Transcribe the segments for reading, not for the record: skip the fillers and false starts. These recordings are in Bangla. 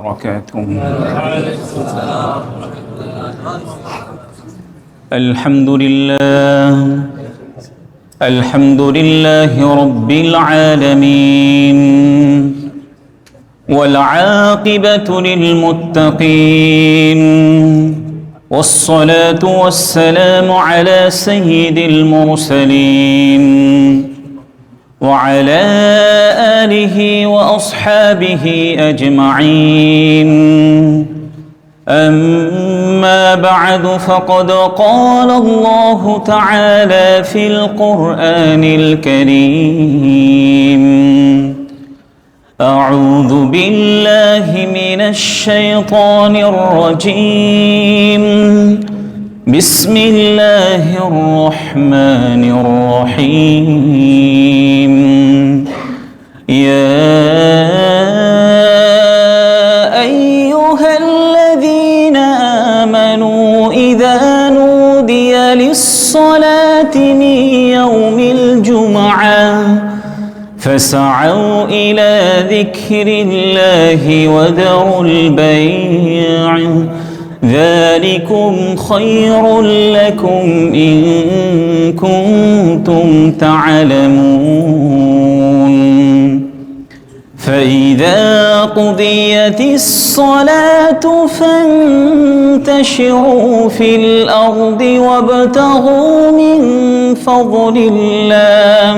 وبركاته. الحمد لله رب العالمين، والعاقبة للمتقين، والصلاة والسلام على سيد المرسلين وعلى آله وأصحابه أجمعين. أما بعد، فقد قال الله تعالى في القرآن الكريم: أعوذ بالله من الشيطان الرجيم، بسم الله الرحمن الرحيم. يا أيها الذين آمنوا إذا نودي للصلاة من يوم الجمعة فاسعوا إلى ذكر الله وذروا البيع، ذلكم خير لكم إن كنتم تعلمون. فإذا قضيت الصلاة فانتشروا في الأرض وابتغوا من فضل الله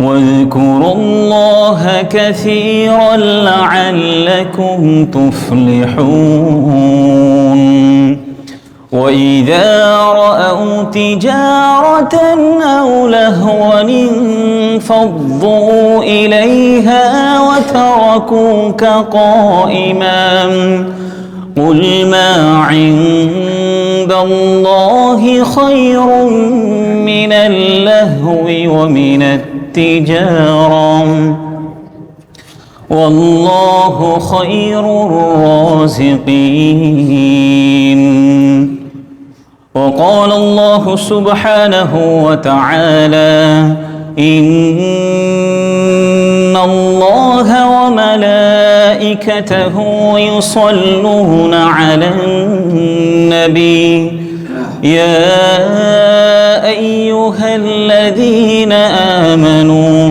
واذكروا الله كثيرا لعلكم تفلحون. وإذا رأوا تجارة أو لهوا انفضوا إليها وتركوك قائما. قل ما عند الله خير من اللهو ومن التجارة، والله خير الرازقين. وقال الله سبحانه وتعالى: إن الله وملائكته يصلون على النبي يا أيها الذين آمنوا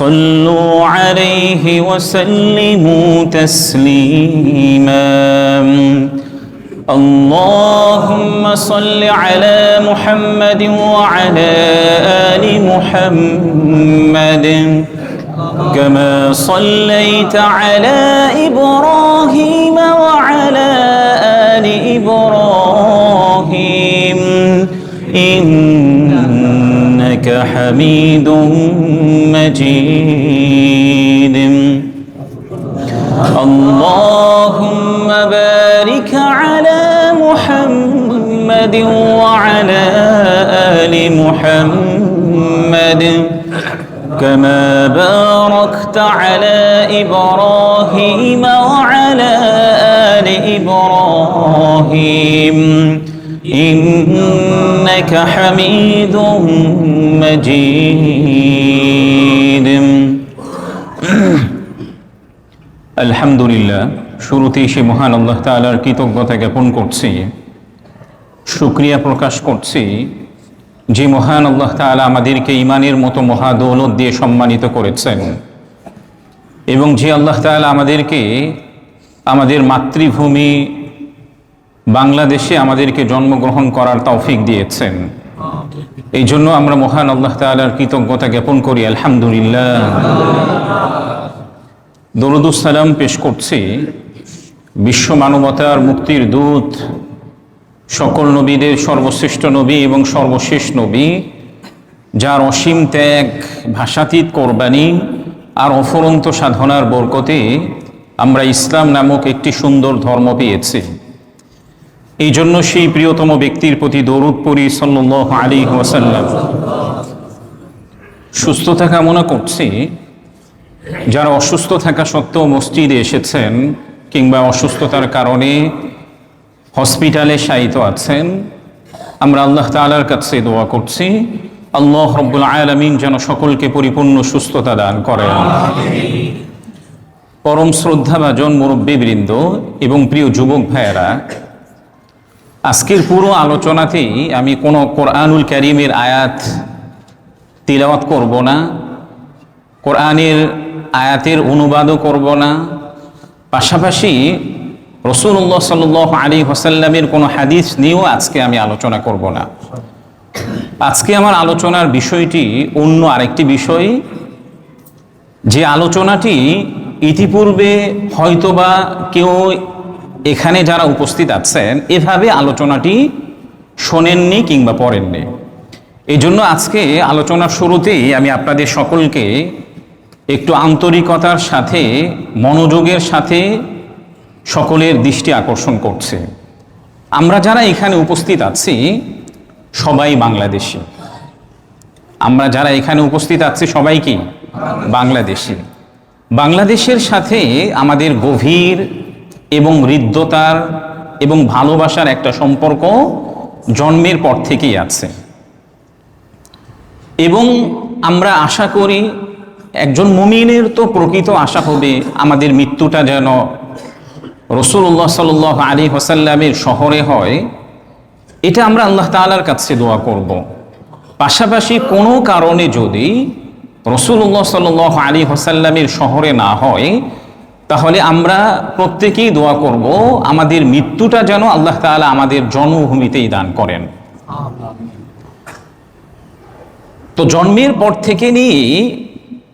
صلوا عليه وسلموا تسليما. اللهم صل على محمد وعلى آل محمد كما صليت على إبراهيم وعلى آل إبراهيم إنك حميد مجيد. اللهم بارك على محمد وعلى آل محمد كما باركت على إبراهيم وعلى آل إبراهيم إنك حميد مجيد. আলহামদুলিল্লাহ, শুরুতেই সে মহান আল্লাহ তাআলার কৃতজ্ঞতা জ্ঞাপন করছি, শুকরিয়া প্রকাশ করছি যে মহান আল্লাহ তাআলা আমাদেরকে ঈমানের মতো মহাদৌলত দিয়ে সম্মানিত করেছেন এবং যে আল্লাহ তাআলা আমাদেরকে আমাদের মাতৃভূমি বাংলাদেশে আমাদেরকে জন্মগ্রহণ করার তৌফিক দিয়েছেন। এই জন্য আমরা মহান আল্লাহ তাআলার কৃতজ্ঞতা জ্ঞাপন করি, আলহামদুলিল্লাহ। দরুদ ও সালাম পেশ করছি বিশ্ব মানবতার মুক্তির দূত, সকল নবীদের সর্বশ্রেষ্ঠ নবী এবং সর্বশেষ নবী, যার অসীম ত্যাগ, ভাষাতীত কোরবানি আর অফুরন্ত সাধনার বরকতে আমরা ইসলাম নামক একটি সুন্দর ধর্ম পেয়েছি। এই জন্য সেই প্রিয়তম ব্যক্তির প্রতি দরুদ পড়ি সাল্লাল্লাহু আলাইহি ওয়াসাল্লাম। সুস্থতা কামনা করছি যারা অসুস্থ থাকা সত্ত্বেও মসজিদে এসেছেন কিংবা অসুস্থতার কারণে হসপিটালে শায়িত আছেন, আমরা আল্লাহ তাআলার কাছে দোয়া করছি আল্লাহ রাব্বুল আলামিন যেন সকলকে পরিপূর্ণ সুস্থতা দান করেন। পরম শ্রদ্ধাভাজন মুরব্বীবৃন্দ এবং প্রিয় যুবক ভাইয়েরা, আজকের পুরো আলোচনাতেই আমি কোনো কোরআনুল কারীমের আয়াত তিলাওয়াত করব না, কোরআনের আয়াতের অনুবাদও করব না, পাশাপাশি রাসূলুল্লাহ সাল্লাল্লাহু আলাইহি ওয়াসাল্লামের কোনো হাদিস নিয়েও আজকে আমি আলোচনা করব না। আজকে আমার আলোচনার বিষয়টি অন্য আরেকটি বিষয়, যে আলোচনাটি ইতিপূর্বে হয়তোবা কেউ এখানে যারা উপস্থিত আছেন এভাবে আলোচনাটি শোনেননি কিংবা পড়েননি। এই জন্য আজকে আলোচনার শুরুতেই আমি আপনাদের সকলকে একটু আন্তরিকতার সাথে, মনোযোগের সাথে সকলের দৃষ্টি আকর্ষণ করছে। আমরা যারা এখানে উপস্থিত আছি সবাই বাংলাদেশি। আমরা যারা এখানে উপস্থিত আছি সবাই কি বাংলাদেশি। বাংলাদেশের সাথে আমাদের গভীর এবং হৃদ্যতার এবং ভালোবাসার একটা সম্পর্ক জন্মের পর থেকেই আছে, এবং আমরা আশা করি একজন মুমিনের তো প্রকৃত আশা হবে আমাদের মৃত্যুটা যেন রাসূলুল্লাহ সাল্লাল্লাহু আলাইহি ওয়াসাল্লামের শহরে হয়। এটা আমরা আল্লাহ তাআলার কাছে দোয়া করব। পাশাপাশি কোনো কারণে যদি রাসূলুল্লাহ সাল্লাল্লাহু আলাইহি ওয়াসাল্লামের শহরে না হয়, তাহলে আমরা প্রত্যেকেই দোয়া করব আমাদের মৃত্যুটা যেন আল্লাহ তাআলা আমাদের জন্মভূমিতেই দান করেন। তো জন্মের পর থেকে নিয়ে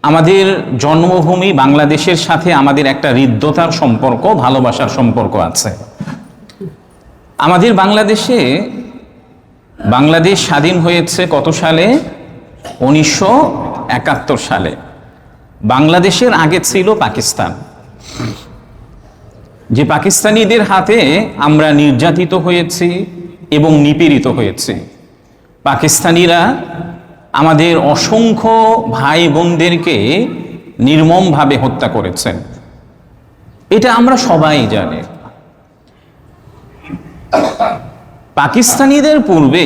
আমাদের জন্মভূমি বাংলাদেশের সাথে আমাদের একটা হৃদ্যতার সম্পর্ক, ভালোবাসার সম্পর্ক আছে। আমাদের বাংলাদেশ স্বাধীন হয়েছে কত সালে? 1971 সালে। বাংলাদেশের আগে ছিল পাকিস্তান, যে পাকিস্তানিদের হাতে আমরা নির্যাতিত হয়েছি এবং নিপীড়িত হয়েছি। পাকিস্তানিরা আমাদের অসংখ্য ভাই বোনদেরকে নির্মমভাবে হত্যা করেছেন, এটা আমরা সবাই জানি। পাকিস্তানিদের পূর্বে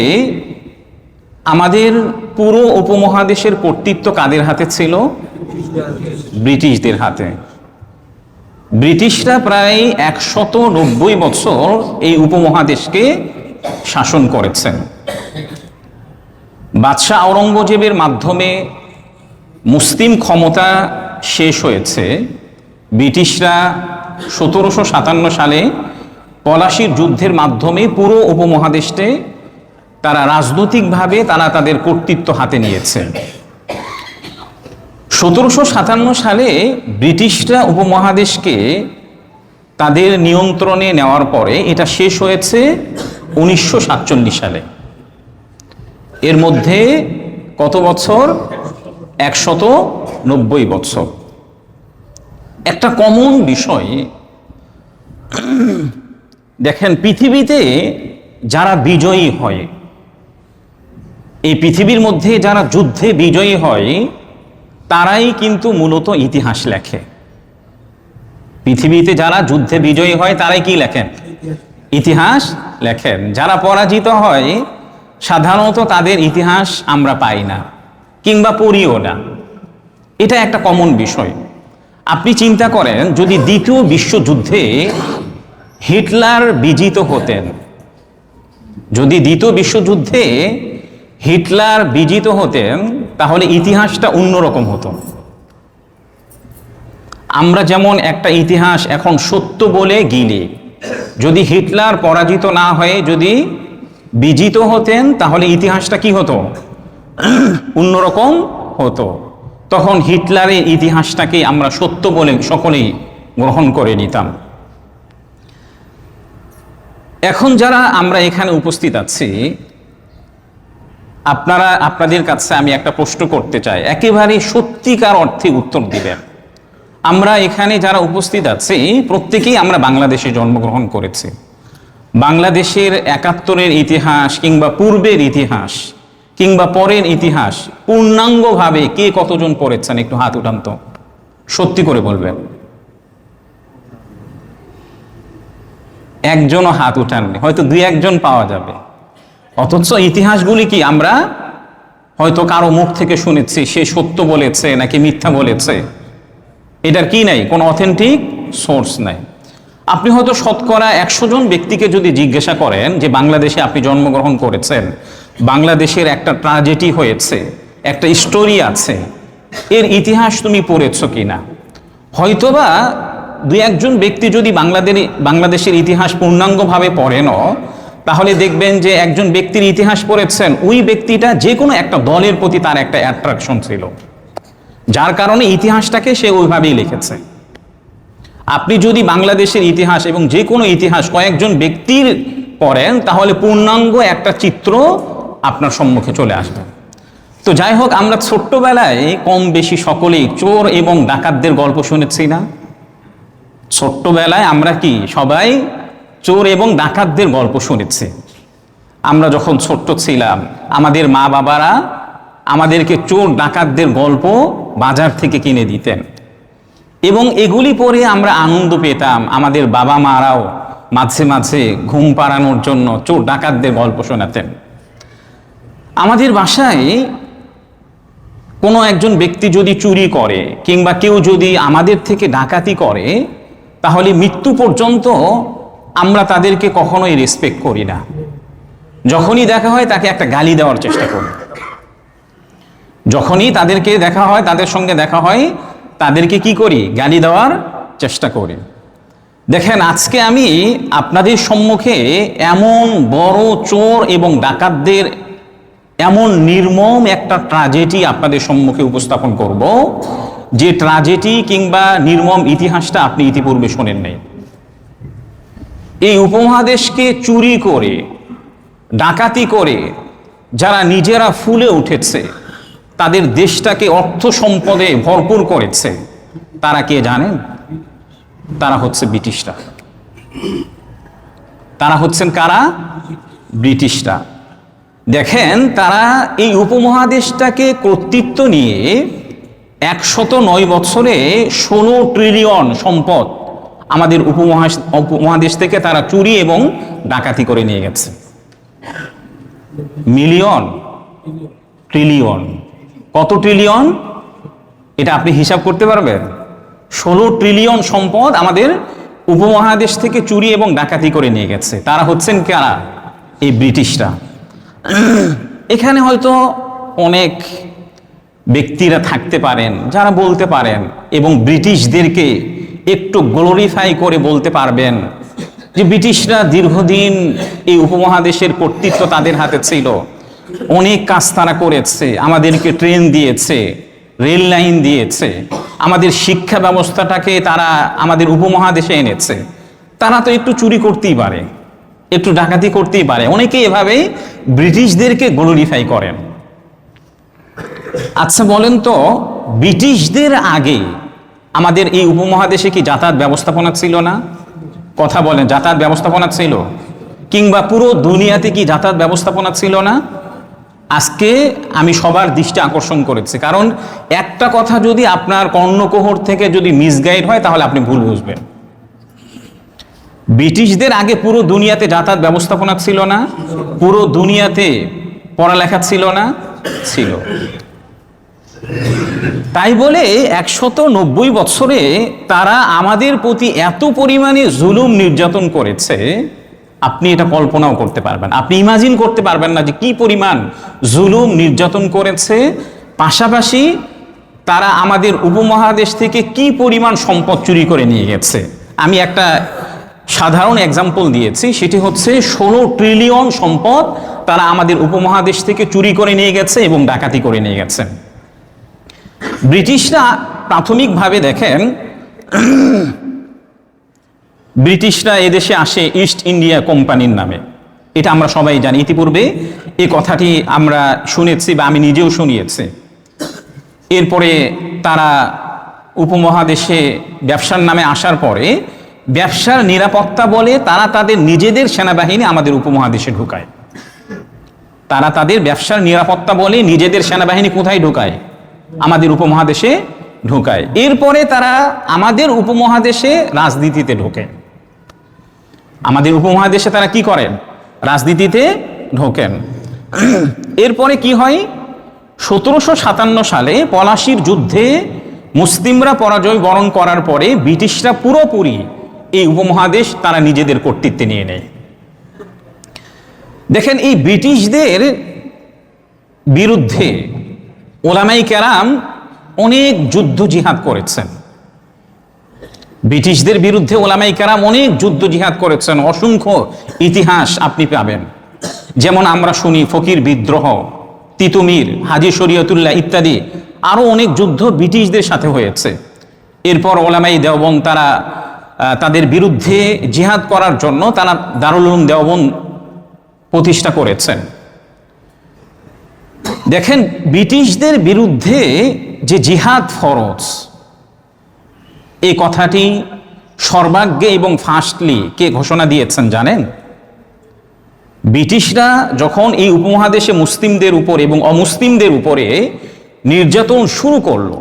আমাদের পুরো উপমহাদেশের কর্তৃত্ব কাদের হাতে ছিল? ব্রিটিশদের হাতে। ব্রিটিশরা প্রায় 190 বছর এই উপমহাদেশকে শাসন করেছেন। বাদশাহ আওরঙ্গজেবের মাধ্যমে মুসলিম ক্ষমতা শেষ হয়েছে। ব্রিটিশরা 1757 সালে পলাশির যুদ্ধের মাধ্যমে পুরো উপমহাদেশে তারা রাজনৈতিকভাবে তাদের কর্তৃত্ব হাতে নিয়েছে। 1757 সালে ব্রিটিশরা উপমহাদেশকে তাদের নিয়ন্ত্রণে নেওয়ার পরে এটা শেষ হয়েছে 1947 সালে। এর মধ্যে কত বছর? 190 বছর। একটা কমন বিষয় দেখেন, পৃথিবীতে যারা বিজয়ী হয়, এই পৃথিবীর মধ্যে যারা যুদ্ধে বিজয়ী হয় তারাই কিন্তু মূলত ইতিহাস লেখে। পৃথিবীতে যারা যুদ্ধে বিজয়ী হয় তারাই কি লেখেন? ইতিহাস লেখেন। যারা পরাজিত হয় সাধারণত তাদের ইতিহাস আমরা পাই না কিংবা পড়িও না। এটা একটা কমন বিষয়। আপনি চিন্তা করেন, যদি দ্বিতীয় বিশ্বযুদ্ধে হিটলার বিজিত হতেন, যদি দ্বিতীয় বিশ্বযুদ্ধে হিটলার বিজিত হতেন, তাহলে ইতিহাসটা অন্যরকম হতো। আমরা যেমন একটা ইতিহাস এখন সত্য বলে গিলি, যদি হিটলার পরাজিত না হয়ে যদি বিজিত হতেন তাহলে ইতিহাসটা কি হতো? অন্যরকম হতো। তখন হিটলারের ইতিহাসটাকে আমরা সত্য বলে সকলেই গ্রহণ করে নিতাম। এখন যারা আমরা এখানে উপস্থিত আছি, আপনাদের কাছে আমি একটা প্রশ্ন করতে চাই, একেবারে সত্যিকার অর্থে উত্তর দিবেন। আমরা এখানে যারা উপস্থিত আছি প্রত্যেকেই আমরা বাংলাদেশে জন্মগ্রহণ করেছি। বাংলাদেশের 71-এর ইতিহাস কিংবা পূর্বের ইতিহাস কিংবা পরের ইতিহাস পূর্ণাঙ্গভাবে কে কতজন পড়েছেন? একটু হাত উঠান তো, সত্যি করে বলবেন। একজনও হাত উঠাননি, হয়তো 2-1 পাওয়া যাবে। অথচ ইতিহাসগুলি কি আমরা হয়তো কারো মুখ থেকে শুনেছি, সে সত্য বলেছে নাকি মিথ্যা বলেছে, এটার কি নাই, কোনো অথেন্টিক সোর্স নাই। আপনি হয়তো শতকরা 100 জন ব্যক্তিকে যদি জিজ্ঞাসা করেন যে বাংলাদেশে আপনি জন্মগ্রহণ করেছেন, বাংলাদেশের একটা ট্র্যাজেডি হয়েছে, একটা স্টোরি আছে, এর ইতিহাস তুমি পড়েছো কিনা, হয়তোবা 2-1 জন ব্যক্তি যদি বাংলাদেশের ইতিহাস পূর্ণাঙ্গভাবে পড়েনও, তাহলে দেখবেন যে একজন ব্যক্তির ইতিহাস পড়েছেন, ওই ব্যক্তিটা যে কোনো একটা দলের প্রতি তার একটা অ্যাট্রাকশন ছিল, যার কারণে ইতিহাসটাকে সে ওইভাবেই লিখেছে। আপনি যদি বাংলাদেশের ইতিহাস এবং যে কোনো ইতিহাস কয়েকজন ব্যক্তির পড়েন, তাহলে পূর্ণাঙ্গ একটা চিত্র আপনার সম্মুখে চলে আসবে। তো যাই হোক, আমরা ছোট্টবেলায় কম বেশি সকলেই চোর এবং ডাকাতদের গল্প শুনেছি না? ছোট্টবেলায় আমরা কি সবাই চোর এবং ডাকাতদের গল্প শুনেছি। আমরা যখন ছোট্ট ছিলাম, আমাদের মা বাবারা আমাদেরকে চোর ডাকাতদের গল্প বাজার থেকে কিনে দিতেন এবং এগুলি পড়ে আমরা আনন্দ পেতাম। আমাদের বাবা মারাও মাঝে মাঝে ঘুম পাড়ানোর জন্য চোর ডাকাতদের গল্প শোনাতেন। আমাদের বাসায় কোনো একজন ব্যক্তি যদি চুরি করে কিংবা কেউ যদি আমাদের থেকে ডাকাতি করে, তাহলে মৃত্যু পর্যন্ত আমরা তাদেরকে কখনোই রেসপেক্ট করি না। যখনই দেখা হয় তাকে একটা গালি দেওয়ার চেষ্টা করি। যখনই তাদেরকে দেখা হয়, তাদের সঙ্গে দেখা হয়, তাদেরকে কি করি? গালি দেওয়ার চেষ্টা করি। দেখেন, আজকে আমি আপনাদের সম্মুখে এমন বড় চোর এবং ডাকাতদের এমন নির্মম একটা ট্র্যাজেডি আপনাদের সম্মুখে উপস্থাপন করব, যে ট্র্যাজেডি কিংবা নির্মম ইতিহাসটা আপনি ইতিপূর্বে শোনেন নাই। এই উপমহাদেশকে চুরি করে, ডাকাতি করে যারা নিজেরা ফুলে উঠেছে, তাদের দেশটাকে অর্থ সম্পদে ভরপুর করেছে, তারা কে জানেন? তারা হচ্ছে ব্রিটিশরা। তারা হচ্ছেন কারা? ব্রিটিশরা। দেখেন, তারা এই উপমহাদেশটাকে কর্তৃত্ব নিয়ে 109 বছরে 16 ট্রিলিয়ন সম্পদ আমাদের উপমহাদেশ থেকে তারা চুরি এবং ডাকাতি করে নিয়ে গেছে। মিলিয়ন, ট্রিলিয়ন, কত ট্রিলিয়ন? এটা আপনি হিসাব করতে পারবেন? 16 ট্রিলিয়ন সম্পদ আমাদের উপমহাদেশ থেকে চুরি এবং ডাকাতি করে নিয়ে গেছে। তারা হচ্ছেন কারা? এই ব্রিটিশরা। এখানে হয়তো অনেক ব্যক্তিরা থাকতে পারেন যারা বলতে পারেন এবং ব্রিটিশদেরকে একটু গ্লোরিফাই করে বলতে পারবেন যে ব্রিটিশরা দীর্ঘদিন এই উপমহাদেশের কর্তৃত্ব তাদের হাতে ছিল, অনেক কাজ তারা করেছে, আমাদেরকে ট্রেন দিয়েছে, রেল লাইন দিয়েছে, আমাদের শিক্ষা ব্যবস্থাটাকে তারা আমাদের উপমহাদেশে এনেছে। তারা তো একটু চুরি করতেই পারে, একটু ডাকাতি করতেই পারে। অনেকে এভাবেই ব্রিটিশদেরকে গ্লোরিফাই করেন। আচ্ছা বলেন তো, ব্রিটিশদের আগে আমাদের এই উপমহাদেশে কি যাতায়াত ব্যবস্থাপনা ছিল না? কথা বলেন, যাতায়াত ব্যবস্থাপনা ছিল? কিংবা পুরো দুনিয়াতে কি যাতায়াত ব্যবস্থাপনা ছিল না? আজকে আমি সবার দৃষ্টি আকর্ষণ করেছি, কারণ একটা কথা যদি আপনার কর্ণকোহর থেকে যদি মিসগাইড হয়, তাহলে আপনি ভুল বুঝবেন। ব্রিটিশদের আগে পুরো দুনিয়াতে যাতায়াত ব্যবস্থাপনা ছিল না? পুরো দুনিয়াতে পড়ালেখা ছিল না? ছিল। তাই বলে 190 বছরে তারা আমাদের প্রতি এত পরিমাণে জুলুম নির্যাতন করেছে, আপনি এটা কল্পনাও করতে পারবেন, আপনি ইমাজিন করতে পারবেন না যে কি পরিমাণ জুলুম নির্যাতন করেছে। পাশাপাশি তারা আমাদের উপমহাদেশ থেকে কি পরিমাণ সম্পদ চুরি করে নিয়ে গেছে। আমি একটা সাধারণ এক্সাম্পল দিয়েছি, সেটি হচ্ছে 16 ট্রিলিয়ন সম্পদ তারা আমাদের উপমহাদেশ থেকে চুরি করে নিয়ে গেছে এবং ডাকাতি করে নিয়ে গেছে। ব্রিটিশরা প্রাথমিকভাবে, দেখেন, ব্রিটিশরা এদেশে আসে ইস্ট ইন্ডিয়া কোম্পানির নামে, এটা আমরা সবাই জানি। ইতিপূর্বে এই কথাটি আমরা শুনেছি বা আমি নিজেও শুনিয়েছি। এরপরে তারা উপমহাদেশে ব্যবসার নামে আসার পরে ব্যবসার নিরাপত্তা বলে তারা তাদের নিজেদের সেনাবাহিনী আমাদের উপমহাদেশে ঢুকায়। তারা তাদের ব্যবসার নিরাপত্তা বলে নিজেদের সেনাবাহিনী কোথায় ঢুকায়? আমাদের উপমহাদেশে ঢুকায়। এরপরে তারা আমাদের উপমহাদেশে রাজনীতিতে ঢোকে। আমাদের উপমহাদেশে তারা কি করেন? রাজনীতিতে ঢোকেন। এরপরে কি হয়? 1757 সালে পলাশির যুদ্ধে মুসলিমরা পরাজয় বরণ করার পরে ব্রিটিশরা পুরোপুরি এই উপমহাদেশ তারা নিজেদের কর্তৃত্বে নিয়ে নেয়। দেখেন, এই ব্রিটিশদের বিরুদ্ধে ওলামাই কেরাম অনেক যুদ্ধ জিহাদ করেছেন। ব্রিটিশদের বিরুদ্ধে ওলামাই কেরাম অনেক যুদ্ধ জিহাদ করেছেন, অসংখ্য ইতিহাস আপনি পাবেন। যেমন আমরা শুনি ফকির বিদ্রোহ, তিতুমির, হাজী শরীয়তুল্লাহ ইত্যাদি আরো অনেক যুদ্ধ ব্রিটিশদের সাথে হয়েছে। এরপর ওলামাই দেওবন্দ তারা তাদের বিরুদ্ধে জিহাদ করার জন্য তারা দারুল উলুম দেওবন্দ প্রতিষ্ঠা করেছেন। দেখেন, ব্রিটিশদের বিরুদ্ধে যে জিহাদ ফরজ, এই কথাটি সর্বাগ্রে এবং ফার্স্টলি কে ঘোষণা দিয়েছেন জানেন? ব্রিটিশরা যখন এই উপমহাদেশে মুসলিমদের উপর এবং অমুসলিমদের উপরে নির্যাতন শুরু করলো,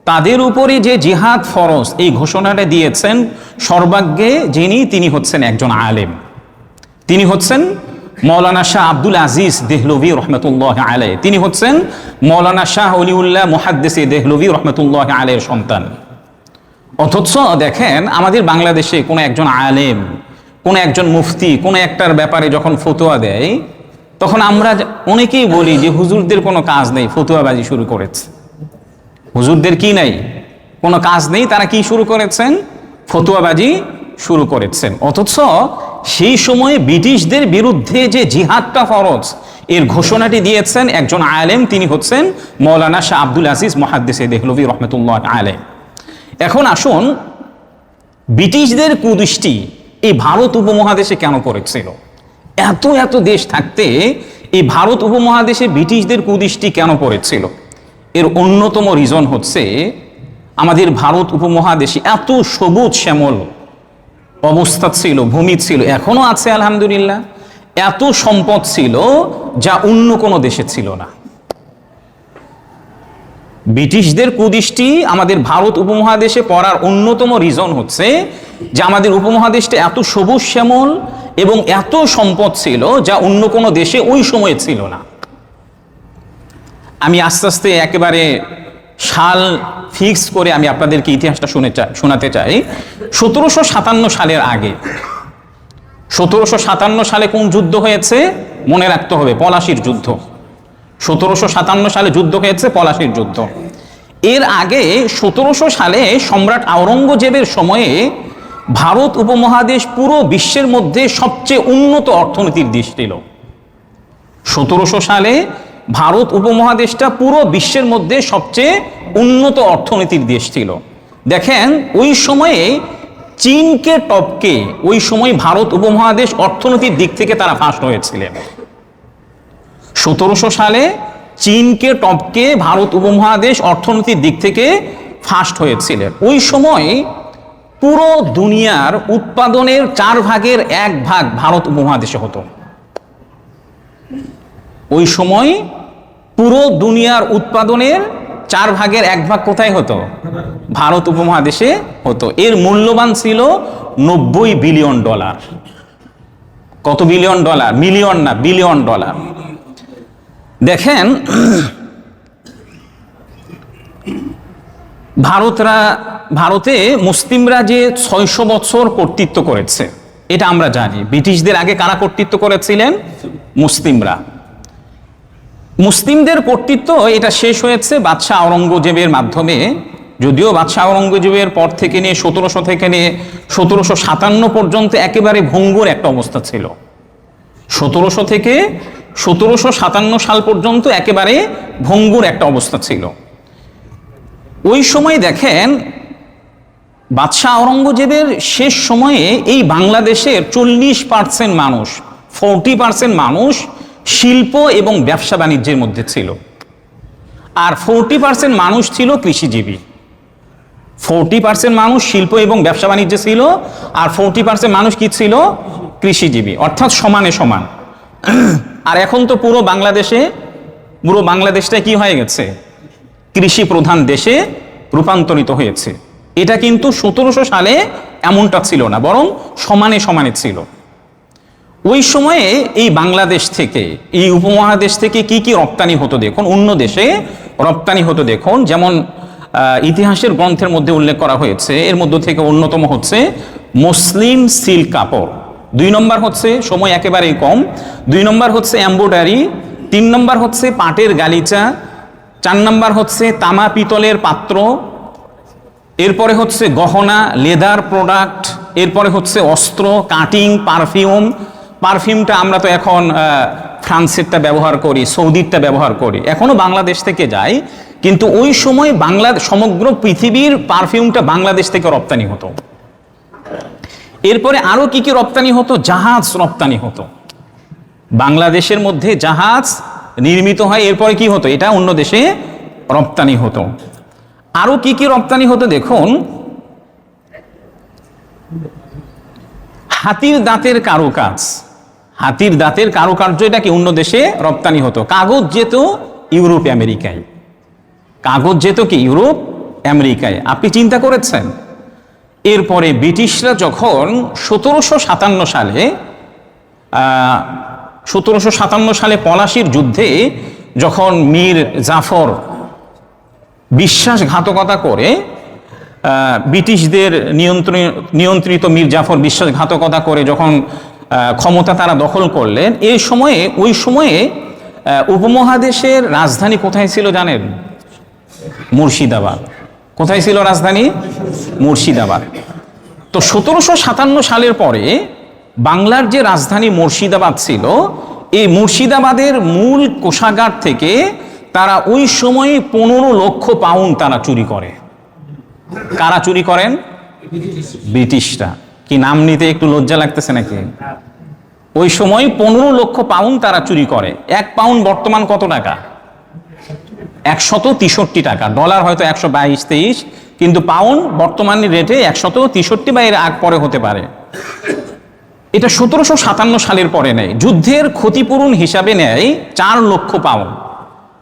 তাদের উপরে যে জিহাদ ফরজ এই ঘোষণাটা দিয়েছেন সর্বাগ্রে তিনি হচ্ছেন একজন আলেম। তিনি হচ্ছেন মৌলানা শাহ আব্দুল আজিজ দেহলভী রহমতুল্লাহ আলাইহ। তিনি হচ্ছেন মৌলানা শাহ অলিউল্লাহ মুহাদ্দিস দেহলভী রহমতুল্লাহ আলাইহের সন্তান। অথচ দেখেন, আমাদের বাংলাদেশে কোনো একজন আলেম, কোনো একজন মুফতি কোনো একটার ব্যাপারে যখন ফতোয়া দেয়, তখন আমরা অনেকেই বলি যে হুজুরদের কোনো কাজ নেই, ফতোয়াবাজি শুরু করেছে। হুজুরদের কি নাই? কোনো কাজ নেই, তারা কি শুরু করেছেন? ফতোয়াবাজি শুরু করেছেন। অথচ সেই সময়ে ব্রিটিশদের বিরুদ্ধে যে জিহাদটা ফরজ এর ঘোষণাটি দিয়েছেন একজন আলেম, তিনি হচ্ছেন মৌলানা শাহ আব্দুল আজিজ মুহাদ্দিস দেহলভী রহমতুল্লাহ আলাইহ। এখন আসুন, ব্রিটিশদের কুদৃষ্টি এই ভারত উপমহাদেশে কেন করেছিল? এত এত দেশ থাকতে এই ভারত উপমহাদেশে ব্রিটিশদের কুদৃষ্টি কেন পড়েছিল? এর অন্যতম রিজন হচ্ছে, আমাদের ভারত উপমহাদেশে এত সবুজ শ্যামল অবস্থা ছিল, ভূমি ছিল, এখনো আছে আলহামদুলিল্লাহ। এত সম্পদ ছিল যা অন্য কোনো দেশে ছিল না। ব্রিটিশদের কুদৃষ্টি আমাদের ভারত উপমহাদেশে পড়ার অন্যতম রিজন হচ্ছে যে আমাদের উপমহাদেশটা এত সবুজ শ্যামল এবং এত সম্পদ ছিল যা অন্য কোনো দেশে ওই সময়ে ছিল না। আমি আস্তে আস্তে একেবারে সাল ফিক্স করে আমি আপনাদেরকে ইতিহাসটা শোনাতে চাই। 1757 সালের আগে, 1757 সালে কোন যুদ্ধ হয়েছে মনে রাখতে হবে? পলাশির যুদ্ধ। 1757 সালে যুদ্ধ হয়েছে পলাশির যুদ্ধ। এর আগে 1700 সালে সম্রাট আওরঙ্গজেবের সময়ে ভারত উপমহাদেশ পুরো বিশ্বের মধ্যে সবচেয়ে উন্নত অর্থনীতির দেশ ছিল। 1700 সালে ভারত উপমহাদেশটা পুরো বিশ্বের মধ্যে সবচেয়ে উন্নত অর্থনীতির দেশ ছিল। দেখেন, ওই সময়ে চীনকে টপকে ওই সময় ভারত উপমহাদেশ অর্থনীতির দিক থেকে তারা ফার্স্ট হয়েছিলেন। 1700 সালে চীনকে টপকে ভারত উপমহাদেশ অর্থনীতির দিক থেকে ফার্স্ট হয়েছিলেন। ওই সময় পুরো দুনিয়ার উৎপাদনের 4 ভাগের 1 ভাগ ভারত উপমহাদেশে হতো। ওই সময় পুরো দুনিয়ার উৎপাদনের 4 ভাগের 1 ভাগ কোথায় হতো? ভারত উপমহাদেশে হতো। এর মূল্যবান ছিল $90 বিলিয়ন। কত বিলিয়ন ডলার? মিলিয়ন না, বিলিয়ন ডলার। দেখেন, ভারতে মুসলিমরা যে 600 বছর কর্তৃত্ব করেছে এটা আমরা জানি। ব্রিটিশদের আগে কারা কর্তৃত্ব করেছিলেন? মুসলিমরা। মুসলিমদের কর্তৃত্ব এটা শেষ হয়েছে বাদশাহ আওরঙ্গজেবের মাধ্যমে। যদিও বাদশাহ আওরঙ্গজেবের পর থেকে নিয়ে 1700 থেকে নিয়ে 1757 পর্যন্ত একেবারে ভঙ্গুর একটা অবস্থা ছিল। 1700 থেকে 1757 সাল পর্যন্ত একেবারে ভঙ্গুর একটা অবস্থা ছিল। ওই সময় দেখেন, বাদশাহ আওরঙ্গজেবের শেষ সময়ে এই বাংলাদেশের 40% মানুষ, 40% মানুষ শিল্প এবং ব্যবসা বাণিজ্যের মধ্যে ছিল, আর 40% মানুষ ছিল কৃষিজীবী। 40% মানুষ শিল্প এবং ব্যবসা বাণিজ্যে ছিল, আর 40% মানুষ কি ছিল? কৃষিজীবী, অর্থাৎ সমানে সমান। আর এখন তো পুরো বাংলাদেশটা কি হয়ে গেছে? কৃষি প্রধান দেশে রূপান্তরিত হয়েছে। এটা কিন্তু 1700 সালে এমনটা ছিল না, বরং সমানে সমানে ছিল। ওই সময়ে এই বাংলাদেশ থেকে, এই উপমহাদেশ থেকে কি কি রপ্তানি হতো দেখুন, অন্য দেশে রপ্তানি হতো দেখুন। যেমন ইতিহাসের গ্রন্থের মধ্যে উল্লেখ করা হয়েছে। এর মধ্যে থেকে অন্যতম হচ্ছে মুসলিম সিল্ক কাপড়, 2 নম্বর হচ্ছে, সময় একেবারেই কম, 2 নম্বর হচ্ছে এমব্রয়ডারি, 3 নম্বর হচ্ছে পাটের গালিচা, 4 নম্বর হচ্ছে তামা পিতলের পাত্র, এরপরে হচ্ছে গহনা, লেদার প্রোডাক্ট, এরপরে হচ্ছে অস্ত্র, কাটিং, পারফিউমটা আমরা তো এখন ফ্রান্সেরটা ব্যবহার করি, সৌদিরটা ব্যবহার করি, এখনো বাংলাদেশ থেকে যায়, কিন্তু ওই সময় সমগ্র পৃথিবীর পারফিউমটা বাংলাদেশ থেকে রপ্তানি হতো। এরপরে আরো কি কি রপ্তানি হতো? জাহাজ রপ্তানি হতো, বাংলাদেশের মধ্যে জাহাজ নির্মিত হয়, এরপরে কি হতো? এটা অন্য দেশে রপ্তানি হতো। আরো কি কি রপ্তানি হতো দেখুন, হাতির দাঁতের কারুকাজ, হাতির দাঁতের কারুকার্য, এটা কি অন্য দেশে রপ্তানি হতো। কাগজ যেত ইউরোপ আমেরিকায়, কাগজ যেত কি ইউরোপ আমেরিকায়, আপনি চিন্তা করেছেন? এরপরে ব্রিটিশরা যখন 1757 সালে পলাশির যুদ্ধে যখন মীর জাফর বিশ্বাসঘাতকতা করে, ব্রিটিশদের নিয়ন্ত্রিত মীর জাফর বিশ্বাসঘাতকতা করে যখন ক্ষমতা তারা দখল করলেন, ওই সময়ে উপমহাদেশের রাজধানী কোথায় ছিল জানেন? মুর্শিদাবাদ। কোথায় ছিল রাজধানী? মুর্শিদাবাদ। তো 1757 সালের পরে বাংলার যে রাজধানী মুর্শিদাবাদ ছিল, এই মুর্শিদাবাদের মূল কোষাগার থেকে তারা ওই সময়ে 15 লক্ষ পাউন্ড তারা চুরি করে। কারা চুরি করেন? ব্রিটিশরা। কি নাম নিতে একটু লজ্জা লাগতেছে নাকি? ওই সময় 15 লক্ষ পাউন্ড তারা চুরি করে। 1 পাউন্ড বর্তমান কত টাকা? 163 টাকা। ডলার হয়তো 122-23, কিন্তু পাউন্ড বর্তমান রেটে 163 বা এর আগ পরে হতে পারে। এটা 1757 সালের পরে নেয়, যুদ্ধের ক্ষতিপূরণ হিসাবে নেয় 4 লক্ষ পাউন্ড।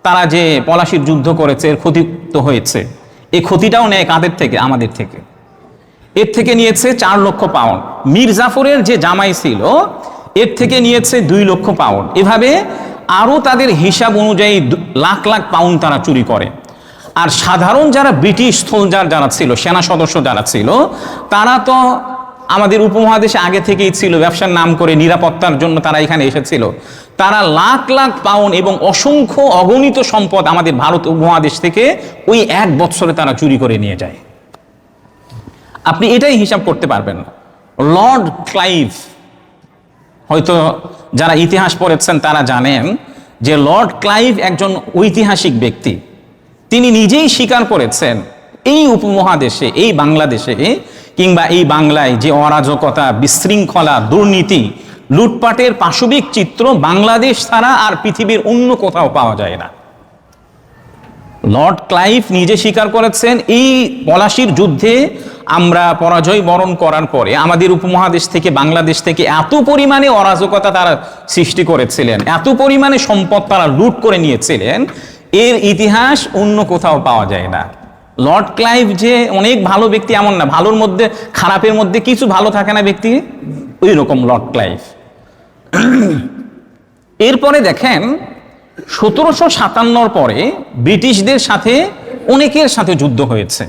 তারা যে পলাশির যুদ্ধ করেছে, এর ক্ষতি তো হয়েছে, এই ক্ষতিটাও নেয় কাদের থেকে? আমাদের থেকে। এর থেকে নিয়েছে 4 লক্ষ পাউন্ড। মীর জাফরের যে জামাই ছিল, এর থেকে নিয়েছে 2 লক্ষ পাউন্ড। এভাবে আরো তাদের হিসাব অনুযায়ী লাখ লাখ পাউন্ড তারা চুরি করে। আর সাধারণ যারা ব্রিটিশ সোলজার যারা ছিল, সেনা সদস্য যারা ছিল, তারা তো আমাদের উপমহাদেশে আগে থেকেই ছিল, ব্যবসার নাম করে নিরাপত্তার জন্য তারা এখানে এসেছিল। তারা লাখ লাখ পাউন্ড এবং অসংখ্য অগণিত সম্পদ আমাদের ভারত উপমহাদেশ থেকে ওই 1 বছরে তারা চুরি করে নিয়ে যায়। আপনি এটাই হিসাব করতে পারবেন না। লর্ড ক্লাইভ, হয়তো যারা ইতিহাস পড়েছেন তারা জানেন যে লর্ড ক্লাইভ একজন ঐতিহাসিক ব্যক্তি। তিনি নিজেই স্বীকার করেছেন এই উপমহাদেশে, এই বাংলাদেশে কিংবা এই বাংলায় যে অরাজকতা, বিশৃঙ্খলা, দুর্নীতি, লুটপাটের পাশবিক চিত্র বাংলাদেশ ছাড়া আর পৃথিবীর অন্য কোথাও পাওয়া যায় না। লর্ড ক্লাইভ নিজে স্বীকার করেছেন, এই পলাশির যুদ্ধে আমরা পরাজয় বরণ করার পরে আমাদের উপমহাদেশ থেকে, বাংলাদেশ থেকে এত পরিমাণে অরাজকতা তারা সৃষ্টি করেছিলেন, এত পরিমাণে সম্পদ তারা লুট করে নিয়েছিলেন, এর ইতিহাস অন্য কোথাও পাওয়া যায় না। লর্ড ক্লাইভ যে অনেক ভালো ব্যক্তি এমন না, ভালোর মধ্যে খারাপের মধ্যে কিছু ভালো থাকে না ব্যক্তি, ওই রকম লর্ড ক্লাইভ। এরপরে দেখেন 1757 পরে ব্রিটিশদের সাথে অনেকের সাথে যুদ্ধ হয়েছে।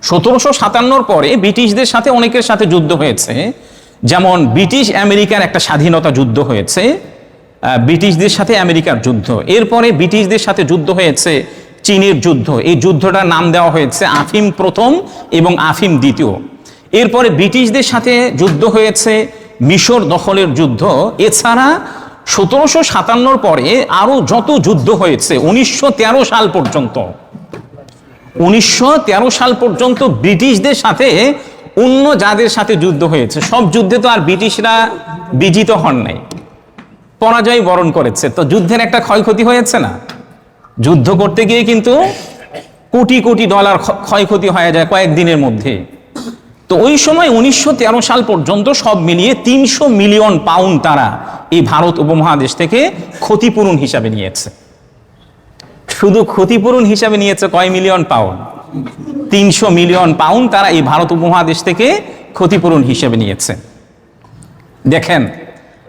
1757 পরে ব্রিটিশদের সাথে অনেকের সাথে যুদ্ধ হয়েছে, যেমন ব্রিটিশ আমেরিকার একটা স্বাধীনতা যুদ্ধ হয়েছে, ব্রিটিশদের সাথে আমেরিকার যুদ্ধ। এরপরে ব্রিটিশদের সাথে যুদ্ধ হয়েছে চীনের যুদ্ধ। এই যুদ্ধটার নাম দেওয়া হয়েছে আফিম প্রথম এবং আফিম দ্বিতীয়। এরপরে ব্রিটিশদের সাথে যুদ্ধ হয়েছে মিশর দখলের যুদ্ধ। এছাড়া 1757 পরে আরো যত যুদ্ধ হয়েছে 1913 সাল পর্যন্ত, 1913 সাল পর্যন্ত ব্রিটিশদের সাথে অন্য যাদের সাথে যুদ্ধ হয়েছে, সব যুদ্ধে তো আর ব্রিটিশরা বিজিত হন নাই, পরাজয় বরণ করেছে। তো যুদ্ধের একটা ক্ষয়ক্ষতি হয়েছে না? যুদ্ধ করতে গিয়ে কিন্তু কোটি কোটি ডলার ক্ষয়ক্ষতি হয়ে যায় কয়েকদিনের মধ্যে। তো ওই সময় 1913 সাল পর্যন্ত সব মিলিয়ে 300 মিলিয়ন পাউন্ড তারা এই ভারত উপমহাদেশ থেকে ক্ষতিপূরণ হিসাবে নিয়েছে। শুধু ক্ষতিপূরণ হিসাবে নিয়েছে কয় মিলিয়ন পাউন্ড? 300 মিলিয়ন পাউন্ড তারা এই ভারত উপমহাদেশ থেকে ক্ষতিপূরণ হিসেবে নিয়েছে। দেখেন,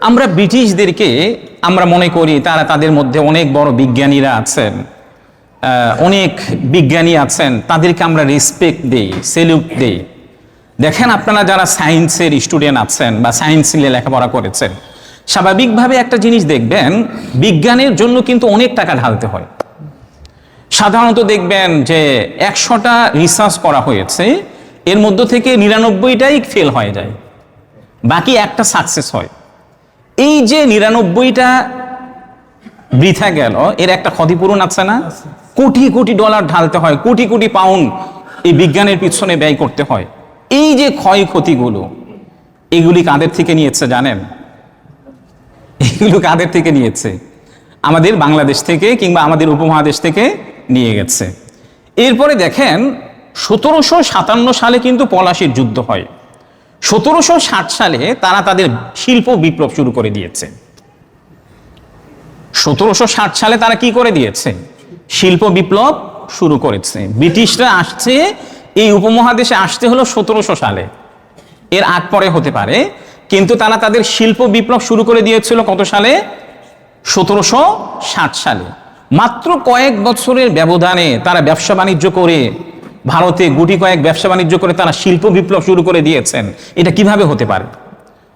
আমরা ব্রিটিশদেরকে আমরা মনে করি তারা, তাদের মধ্যে অনেক বড় বিজ্ঞানীরা আছেন, অনেক বিজ্ঞানী আছেন, তাদেরকে আমরা রেসপেক্ট দেই, সেলিউট দেই। দেখেন আপনারা যারা সায়েন্সের স্টুডেন্ট আছেন বা সায়েন্স নিয়ে লেখাপড়া করেছেন, স্বাভাবিকভাবে একটা জিনিস দেখবেন, বিজ্ঞানের জন্য কিন্তু অনেক টাকা ঢালতে হয়। সাধারণত দেখবেন যে 100টা রিসার্চ করা হয়েছে, এর মধ্য থেকে 99টাই ফেল হয়ে যায়, বাকি একটা সাকসেস হয়। এই যে 99টা বৃথা গেল, এর একটা ক্ষতিপূরণ আছে না? কোটি কোটি ডলার ঢালতে হয়, কোটি কোটি পাউন্ড এই বিজ্ঞানের পিছনে ব্যয় করতে হয়। এই যে ক্ষয়ক্ষতিগুলো, এগুলি কাদের থেকে নিয়েছে জানেন? এগুলো কাদের থেকে নিয়েছে? আমাদের বাংলাদেশ থেকে কিংবা আমাদের উপমহাদেশ থেকে নিয়ে গেছে। এরপরে দেখেন 1757 সালে কিন্তু পলাশির যুদ্ধ হয়। 1760 সালে তারা তাদের শিল্প বিপ্লব শুরু করে দিয়েছে। 1760 সালে তারা কি করে দিয়েছে? শিল্প বিপ্লব শুরু করেছে। ব্রিটিশরা আসছে এই উপমহাদেশে, আসতে হলো 1700 সালে, এর আগ পরে হতে পারে, কিন্তু তারা তাদের শিল্প বিপ্লব শুরু করে দিয়েছিল কত সালে? 1760 সালে। মাত্র কয়েক বছরের ব্যবধানে তারা ব্যবসা বাণিজ্য করে, ভারতে গুটি কয়েক ব্যবসা বাণিজ্য করে তারা শিল্প বিপ্লব শুরু করে দিয়েছেন। এটা কিভাবে হতে পারে?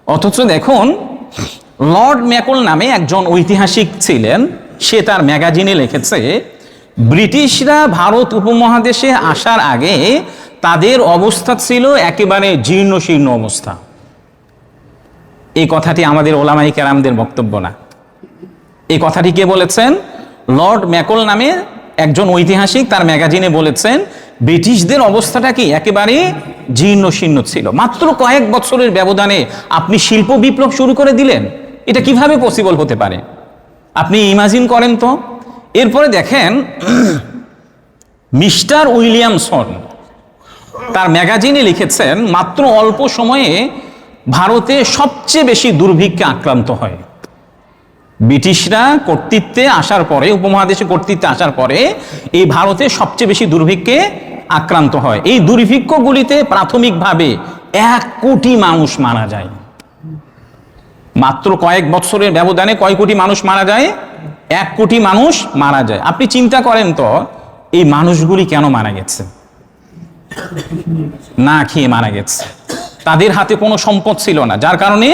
অথচ দেখুন, লর্ড ম্যাকল নামে একজন ঐতিহাসিক ছিলেন, সে তার ম্যাগাজিনে লিখেছে, ব্রিটিশরা ভারত উপমহাদেশে আসার আগে তাদের অবস্থা ছিল একেবারে জীর্ণ শীর্ণ অবস্থা। এই কথাটি আমাদের ওলামায়ে কেরামদের বক্তব্য না, এই কথাটি কে বলেছেন? লর্ড ম্যাকল নামে একজন ঐতিহাসিক তার ম্যাগাজিনে বলেছেন, ব্রিটিশদের অবস্থাটা কি একেবারে জীর্ণ শীর্ণ ছিল। মাত্র কয়েক বছরের ব্যবধানে আপনি শিল্প বিপ্লব শুরু করে দিলেন, এটা কিভাবে পসিবল হতে পারে? আপনি ইমাজিন করেন তো। এরপরে দেখেন, মিস্টার উইলিয়ামসন তার ম্যাগাজিনে লিখেছেন, মাত্র অল্প সময়ে ভারতে সবচেয়ে বেশি দুর্ভিক্ষে আক্রান্ত হয়। ব্রিটিশরা কর্তৃত্বে আসার পরে, উপমহাদেশে কর্তৃত্বে আসার পরে এই ভারতে সবচেয়ে বেশি দুর্ভিক্ষে আক্রান্ত হয়। এই দুর্ভিক্ষগুলিতে প্রাথমিকভাবে 1 কোটি মানুষ মারা যায়। মাত্র কয়েক বছরের ব্যবধানে কয় কোটি মানুষ মারা যায়? 1 কোটি মানুষ মারা যায়। আপনি চিন্তা করেন তো, এই মানুষগুলি কেন মারা গেছে? না খেয়ে মারা গেছে। তাদের হাতে কোনো সম্পদ ছিল না, যার কারণে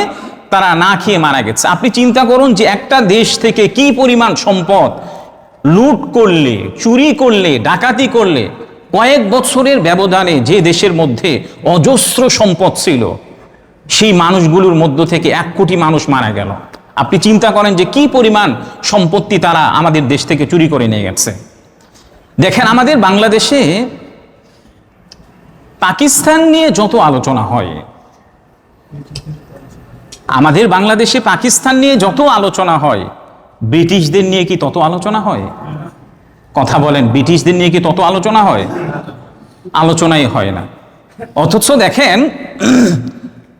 তারা না খেয়ে মারা গেছে। আপনি চিন্তা করুন যে একটা দেশ থেকে কি পরিমাণ সম্পদ লুট করলে, চুরি করলে, ডাকাতি করলে, কয়েক বছরের ব্যবধানে যে দেশের মধ্যে অজস্র সম্পদ ছিল, সেই মানুষগুলোর মধ্য থেকে 1 কোটি মানুষ মারা গেল। আপনি চিন্তা করেন যে কি পরিমাণ সম্পত্তি তারা আমাদের দেশ থেকে চুরি করে নিয়ে গেছে। দেখেন, আমাদের বাংলাদেশে পাকিস্তান নিয়ে যত আলোচনা হয়, আমাদের বাংলাদেশে পাকিস্তান নিয়ে যত আলোচনা হয়, ব্রিটিশদের নিয়ে কি তত আলোচনা হয়? কথা বলেন, ব্রিটিশদের নিয়ে কি তত আলোচনা হয়? আলোচনাই হয় না। অথচ দেখেন,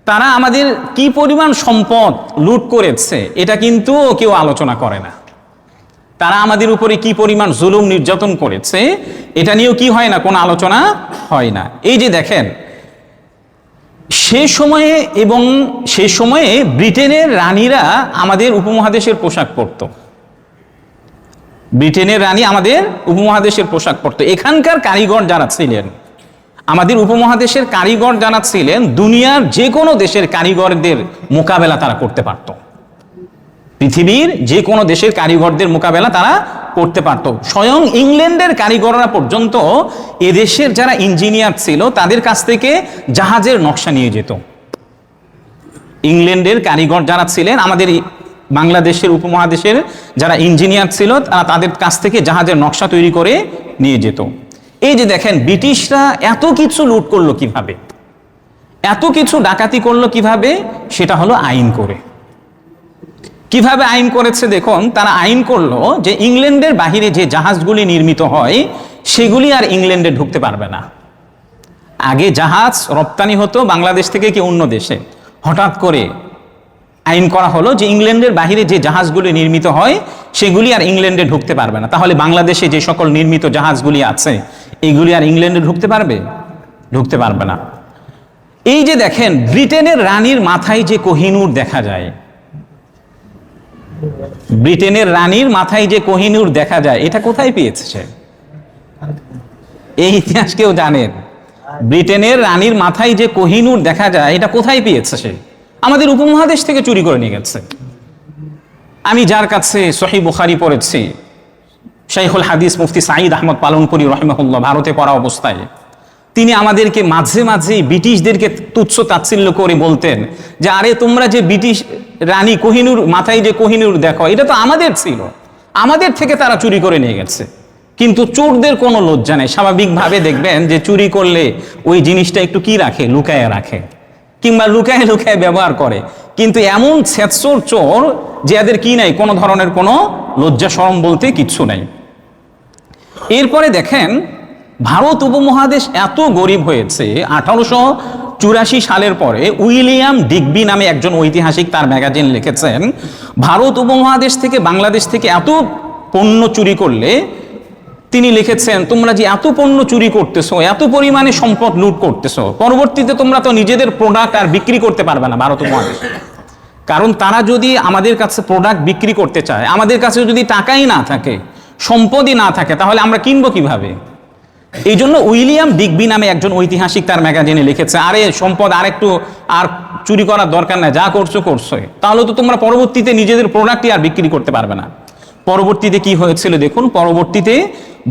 তারা আমাদের কি পরিমাণ সম্পদ লুট করেছে, এটা কিন্তু কেউ আলোচনা করে না। তারা আমাদের উপরে কি পরিমাণ জুলুম নির্যাতন করেছে, এটা নিয়েও কি হয় না, কোনো আলোচনা হয় না। এই যে দেখেন, সে সময়ে ব্রিটেনের রানীরা আমাদের উপমহাদেশের পোশাক পরত। ব্রিটেনের রানী আমাদের উপমহাদেশের পোশাক পরত। এখানকার কারিগর যারা ছিলেন, আমাদের উপমহাদেশের কারিগর যারা ছিলেন, দুনিয়ার যে কোনো দেশের কারিগরদের মোকাবেলা তারা করতে পারত। পৃথিবীর যে কোনো দেশের কারিগরদের মোকাবেলা তারা করতে পারত। স্বয়ং ইংল্যান্ডের কারিগররা পর্যন্ত এদেশের যারা ইঞ্জিনিয়ার ছিল তাদের কাছ থেকে জাহাজের নকশা নিয়ে যেত। ইংল্যান্ডের কারিগর যারা ছিলেন, আমাদের বাংলাদেশের উপমহাদেশের যারা ইঞ্জিনিয়ার ছিল, তারা তাদের কাছ থেকে জাহাজের নকশা তৈরি করে নিয়ে যেত। এই যে দেখেন, ব্রিটিশরা এত কিছু লুট করলো কিভাবে, এত কিছু ডাকাতি করলো কিভাবে? সেটা হলো আইন করে। কিভাবে আইন করেছে দেখুন, তারা আইন করলো যে ইংল্যান্ডের বাহিরে যে জাহাজগুলি নির্মিত হয়, সেগুলি আর ইংল্যান্ডে ঢুকতে পারবে না। আগে জাহাজ রপ্তানি হতো বাংলাদেশ থেকে কি অন্য দেশে, হঠাৎ করে আইন করা হলো যে ইংল্যান্ডের বাহিরে যে জাহাজগুলি নির্মিত হয়, সেগুলি আর ইংল্যান্ডে ঢুকতে পারবে না। তাহলে বাংলাদেশে যে সকল নির্মিত জাহাজগুলি আছে, এগুলি আর ইংল্যান্ডে ঢুকতে পারবে? ঢুকতে পারবে না। এই যে দেখেন, ব্রিটেনের রানীর মাথায় যে কোহিনূর দেখা যায়, ব্রিটেনের রানীর মাথায় যে কোহিনূর দেখা যায়, এটা কোথায় পেয়েছে সে? এই ইতিহাস কেউ জানেন? ব্রিটেনের রানীর মাথায় যে কোহিনূর দেখা যায়, এটা কোথায় পেয়েছে সে? আমাদের উপমহাদেশ থেকে চুরি করে নিয়ে গেছে। আমি যার কাছে সহিহ বুখারী পড়েছি, শাইখুল হাদিস মুফতি সাঈদ আহমদ পালনপুরি রাহিমাহুল্লাহ, ভারতে পড়া অবস্থায় তিনি আমাদেরকে মাঝে মাঝে ব্রিটিশদেরকে তুচ্ছ তাচ্ছিল্য করে বলতেন যে আরে তোমরা যে ব্রিটিশ রানী কোহিনূর মাথায় যে কোহিনূর দেখো, এটা তো আমাদের ছিল, আমাদের থেকে তারা চুরি করে নিয়ে গেছে। কিন্তু চোরদের কোনো লজ্জা নেই। স্বাভাবিকভাবে দেখবেন যে চুরি করলে ওই জিনিসটা একটু কি রাখে, লুকায় রাখে, কিংবা লুকায় লুকায় ব্যবহার করে। কিন্তু এমন ছেঁচোর চোর যে এদের কি নাই, কোনো ধরনের কোনো লজ্জা শরম বলতে কিচ্ছু নাই। এরপরে দেখেন ভারত উপমহাদেশ এত গরিব হয়েছে, 1884 সালের পরে উইলিয়াম ডিগবি নামে একজন ঐতিহাসিক তার ম্যাগাজিন লিখেছেন, ভারত উপমহাদেশ থেকে বাংলাদেশ থেকে এত পণ্য চুরি করলে, তিনি লিখেছেন তোমরা যে এত পণ্য চুরি করতেছো, এত পরিমাণে সম্পদ লুট করতেছো, পরবর্তীতে তোমরা তো নিজেদের প্রোডাক্ট আর বিক্রি করতে পারবে না ভারত উপমহাদেশ। কারণ তারা যদি আমাদের কাছে প্রোডাক্ট বিক্রি করতে চায়, আমাদের কাছে যদি টাকাই না থাকে, সম্পদই না থাকে, তাহলে আমরা কিনবো কিভাবে? এই জন্য উইলিয়াম ডিগবি নামে একজন ঐতিহাসিক তার ম্যাগাজিনে লিখেছে, আরে সম্পদ আরেকটু আর চুরি করার দরকার নাই, যা করছো করছো, তাহলে তো তোমরা পরবর্তীতে নিজেদের প্রোডাক্টই আর বিক্রি করতে পারবে না। পরবর্তীতে কি হয়েছিল দেখুন, পরবর্তীতে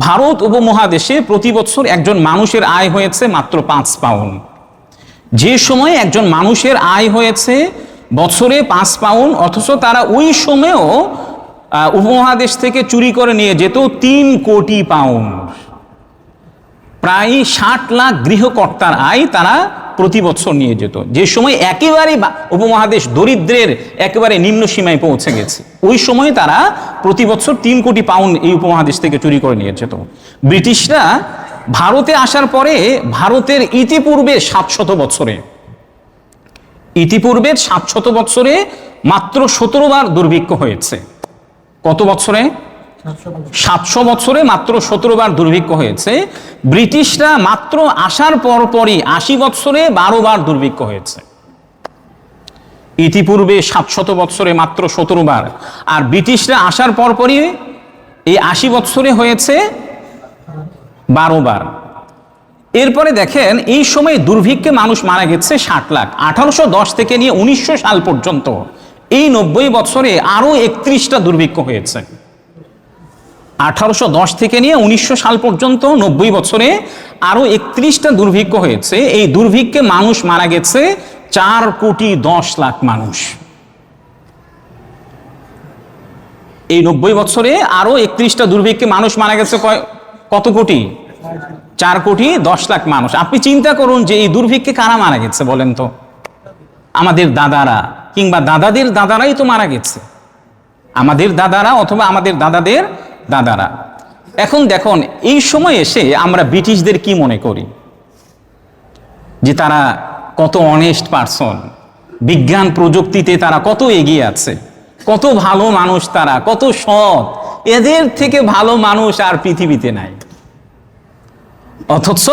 ভারত উপমহাদেশে প্রতি বছর একজন মানুষের আয় হয়েছে মাত্র 5 পাউন্ড। যে সময় একজন মানুষের আয় হয়েছে বছরে 5 পাউন্ড, অথচ তারা ওই সময়েও উপমহাদেশ থেকে চুরি করে নিয়ে যেত 3 কোটি পাউন্ড। প্রায় 60 লাখ গৃহকর্তার আয় তারা প্রতি বছর নিয়ে যেত, যে সময় একেবারে উপমহাদেশ দরিদ্রের একেবারে নিম্ন সীমায় পৌঁছে গেছে। ওই সময় তারা প্রতি বছর 3 কোটি পাউন্ড এই উপমহাদেশ থেকে চুরি করে নিয়ে যেত। ব্রিটিশরা ভারতে আসার পরে ভারতের ইতিপূর্বে 700 বছরে মাত্র 17 বার দুর্ভিক্ষ হয়েছে। কত বছরে? 700 বছরে মাত্র 17 বার দুর্ভিক্ষ হয়েছে। ব্রিটিশরা মাত্র আসার পরপরই 80 বছরে 12 বার দুর্ভিক্ষ হয়েছে। ইতিপূর্বে 700 বছরে মাত্র 17 বার, আর ব্রিটিশরা আসার পরপরই এই 80 বছরে হয়েছে 12 বার। এরপরে দেখেন এই সময় দুর্ভিক্ষে মানুষ মারা গেছে 60 লাখ। 1810 থেকে নিয়ে 1900 সাল পর্যন্ত এই 90 বছরে আরো 31টা দুর্ভিক্ষ হয়েছে। 1810 থেকে নিয়ে 1900 সাল পর্যন্ত 90 বছরে আরো 31টা দুর্ভিক্ষ হয়েছে। এই দুর্ভিক্ষে মানুষ মারা গেছে 4,10,00,000 মানুষ। এই 90 বছরে আরো 31টা দুর্ভিক্ষে মানুষ মারা গেছে কত কোটি? 4,10,00,000 মানুষ। আপনি চিন্তা করুন যে এই দুর্ভিক্ষে কারা মারা গেছে বলেন তো? আমাদের দাদারা কিংবা দাদাদের দাদারাই তো মারা গেছে, আমাদের দাদারা অথবা আমাদের দাদাদের দাদারা। এখন দেখুন এই সময় এসে আমরা ব্রিটিশদের কি মনে করি যে তারা কত অনেস্ট পারসন, বিজ্ঞান প্রযুক্তিতে তারা কত এগিয়ে আছে, কত ভালো মানুষ তারা, কত সৎ, এদের থেকে ভালো মানুষ আর পৃথিবীতে নাই। অথচ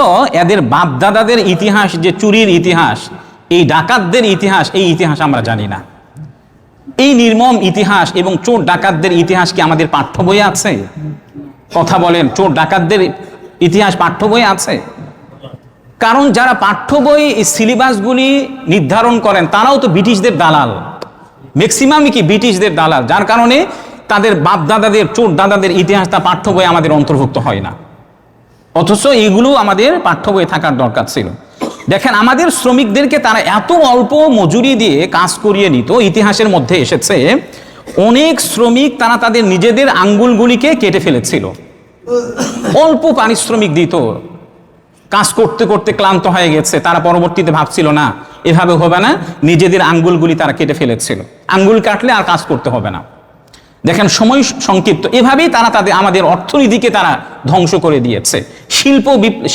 এদের বাপ দাদাদের ইতিহাস, যে চুরির ইতিহাস, এই ডাকাতদের ইতিহাস, এই ইতিহাস আমরা জানি না। এই নির্মম ইতিহাস এবং চোর ডাকাতদের ইতিহাস কি আমাদের পাঠ্য বইয়ে আছে? কথা বলেন, চোর ডাকাতদের ইতিহাস পাঠ্য বইয়ে আছে? কারণ যারা পাঠ্য বই এই সিলেবাসগুলি নির্ধারণ করেন তারাও তো ব্রিটিশদের দালাল, ম্যাক্সিমামই কি ব্রিটিশদের দালাল, যার কারণে তাদের বাপ দাদাদের, চোর দাদাদের ইতিহাস তা পাঠ্য বইয়ে আমাদের অন্তর্ভুক্ত হয় না। অথচ এগুলো আমাদের পাঠ্য বইয়ে থাকার দরকার ছিল। দেখেন আমাদের শ্রমিকদেরকে তারা এত অল্প মজুরি দিয়ে কাজ করিয়ে নিত। ইতিহাসের মধ্যে এসেছে অনেক শ্রমিক তারা তাদের নিজেদের আঙ্গুলগুলিকে কেটে ফেলেছিল, অল্প পারিশ্রমিক দিত। কাজ করতে করতে ক্লান্ত হয়ে গেছে, তারা পরবর্তীতে ভাবছিল না এভাবে হবে না, নিজেদের আঙ্গুলগুলি তারা কেটে ফেলেছিল। আঙ্গুল কাটলে আর কাজ করতে হবে না। দেখেন সময় সংক্ষিপ্ত, এভাবেই তারা আমাদের অর্থনীতিকে তারা ধ্বংস করে দিয়েছে।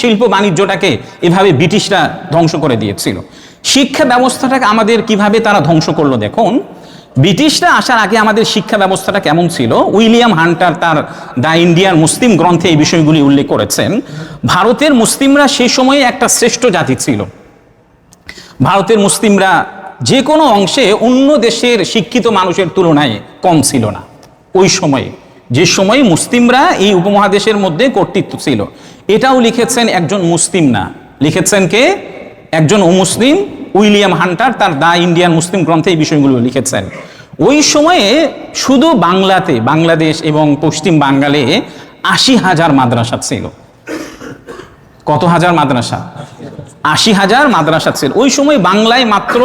শিল্প বাণিজ্যটাকে এভাবে ব্রিটিশরা ধ্বংস করে দিয়েছিল। শিক্ষা ব্যবস্থাটাকে আমাদের কিভাবে তারা ধ্বংস করলো দেখুন। ব্রিটিশরা আসার আগে আমাদের শিক্ষা ব্যবস্থাটা কেমন ছিল? উইলিয়াম হান্টার তার দ্য ইন্ডিয়ান মুসলিম গ্রন্থে এই বিষয়গুলি উল্লেখ করেছেন। ভারতের মুসলিমরা সেই সময়ে একটা শ্রেষ্ঠ জাতি ছিল। ভারতের মুসলিমরা যে কোনো অংশে অন্য দেশের শিক্ষিত মানুষের তুলনায় কম ছিল না। ওই সময়ে যে সময় মুসলিমরা এই উপমহাদেশের মধ্যে কর্তৃত্ব ছিল। এটাও লিখেছেন একজন মুসলিম না, লিখেছেন কে? একজন অমুসলিম, উইলিয়াম হান্টার তার দ্য ইন্ডিয়ান মুসলিম গ্রন্থে এই বিষয়গুলো লিখেছেন। ওই সময়ে শুধু বাংলাতে, বাংলাদেশ এবং পশ্চিম বাঙ্গালে ৮০,০০০ মাদ্রাসা ছিল। কত হাজার মাদ্রাসা? ৮০,০০০ মাদ্রাসা ছিল। ওই সময় বাংলায় মাত্র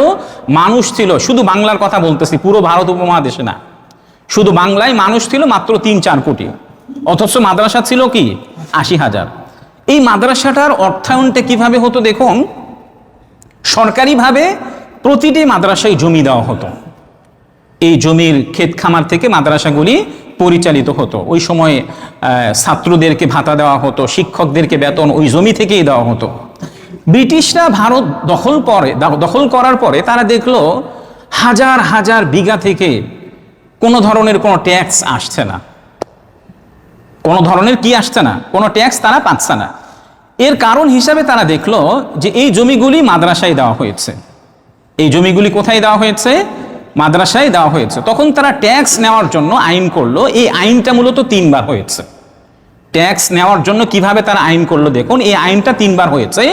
মানুষ ছিল, শুধু বাংলার কথা বলতেছি, পুরো ভারত উপমহাদেশে না, শুধু বাংলায় মানুষ ছিল মাত্র ৩-৪ কোটি, অথচ মাদ্রাসা ছিল কি ৮০,০০০। এই মাদ্রাসাটার অর্থায়নটা কিভাবে হতো দেখুন। সরকারিভাবে প্রতিটি মাদ্রাসায় জমি দেওয়া হতো, এই জমির ক্ষেত খামার থেকে মাদ্রাসাগুলি পরিচালিত হতো। ওই সময় ছাত্রদেরকে ভাতা দেওয়া হতো, শিক্ষকদেরকে বেতন ওই জমি থেকেই দেওয়া হতো। ব্রিটিশরা ভারত দখল করার পরে তারা দেখলো হাজার হাজার বিঘা থেকে কোনো ধরনের কোনো ট্যাক্স আসছে না, কোনো ধরনের কি আসছে না, কোনো ট্যাক্স তারা পাচ্ছে না। এর কারণ হিসাবে তারা দেখলো যে এই জমিগুলি মাদ্রাসায় দেওয়া হয়েছে। এই জমিগুলি কোথায় দেওয়া হয়েছে? মাদ্রাসায় দেওয়া হয়েছে। তখন তারা ট্যাক্স নেওয়ার জন্য আইন করলো। এই আইনটা মূলত ৩ বার হয়েছে। ট্যাক্স নেওয়ার জন্য কিভাবে তারা আইন করলো দেখুন। এই আইনটা 3 বার হয়েছে,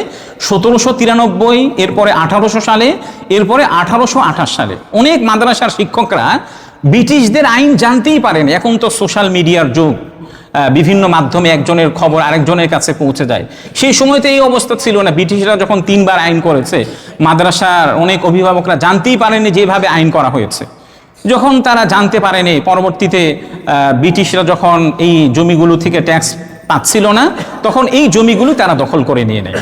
১৭৯৩, এরপরে ১৮০০ সালে, এরপরে ১৮২৮ সালে। অনেক মাদ্রাসার শিক্ষকরা ব্রিটিশদের আইন জানতেই পারেন। এখন তো সোশ্যাল মিডিয়ার যুগ, বিভিন্ন মাধ্যমে একজনের খবর আরেকজনের কাছে পৌঁছে যায়। সেই সময় তো এই অবস্থা ছিল না। ব্রিটিশরা যখন 3 বার আইন করেছে, মাদ্রাসার অনেক অভিভাবকরা জানতেই পারেনি যেভাবে আইন করা হয়েছে। যখন তারা জানতে পারেনি, পরবর্তীতে ব্রিটিশরা যখন এই জমিগুলো থেকে ট্যাক্স পাচ্ছিল না, তখন এই জমিগুলো তারা দখল করে নিয়ে নেয়।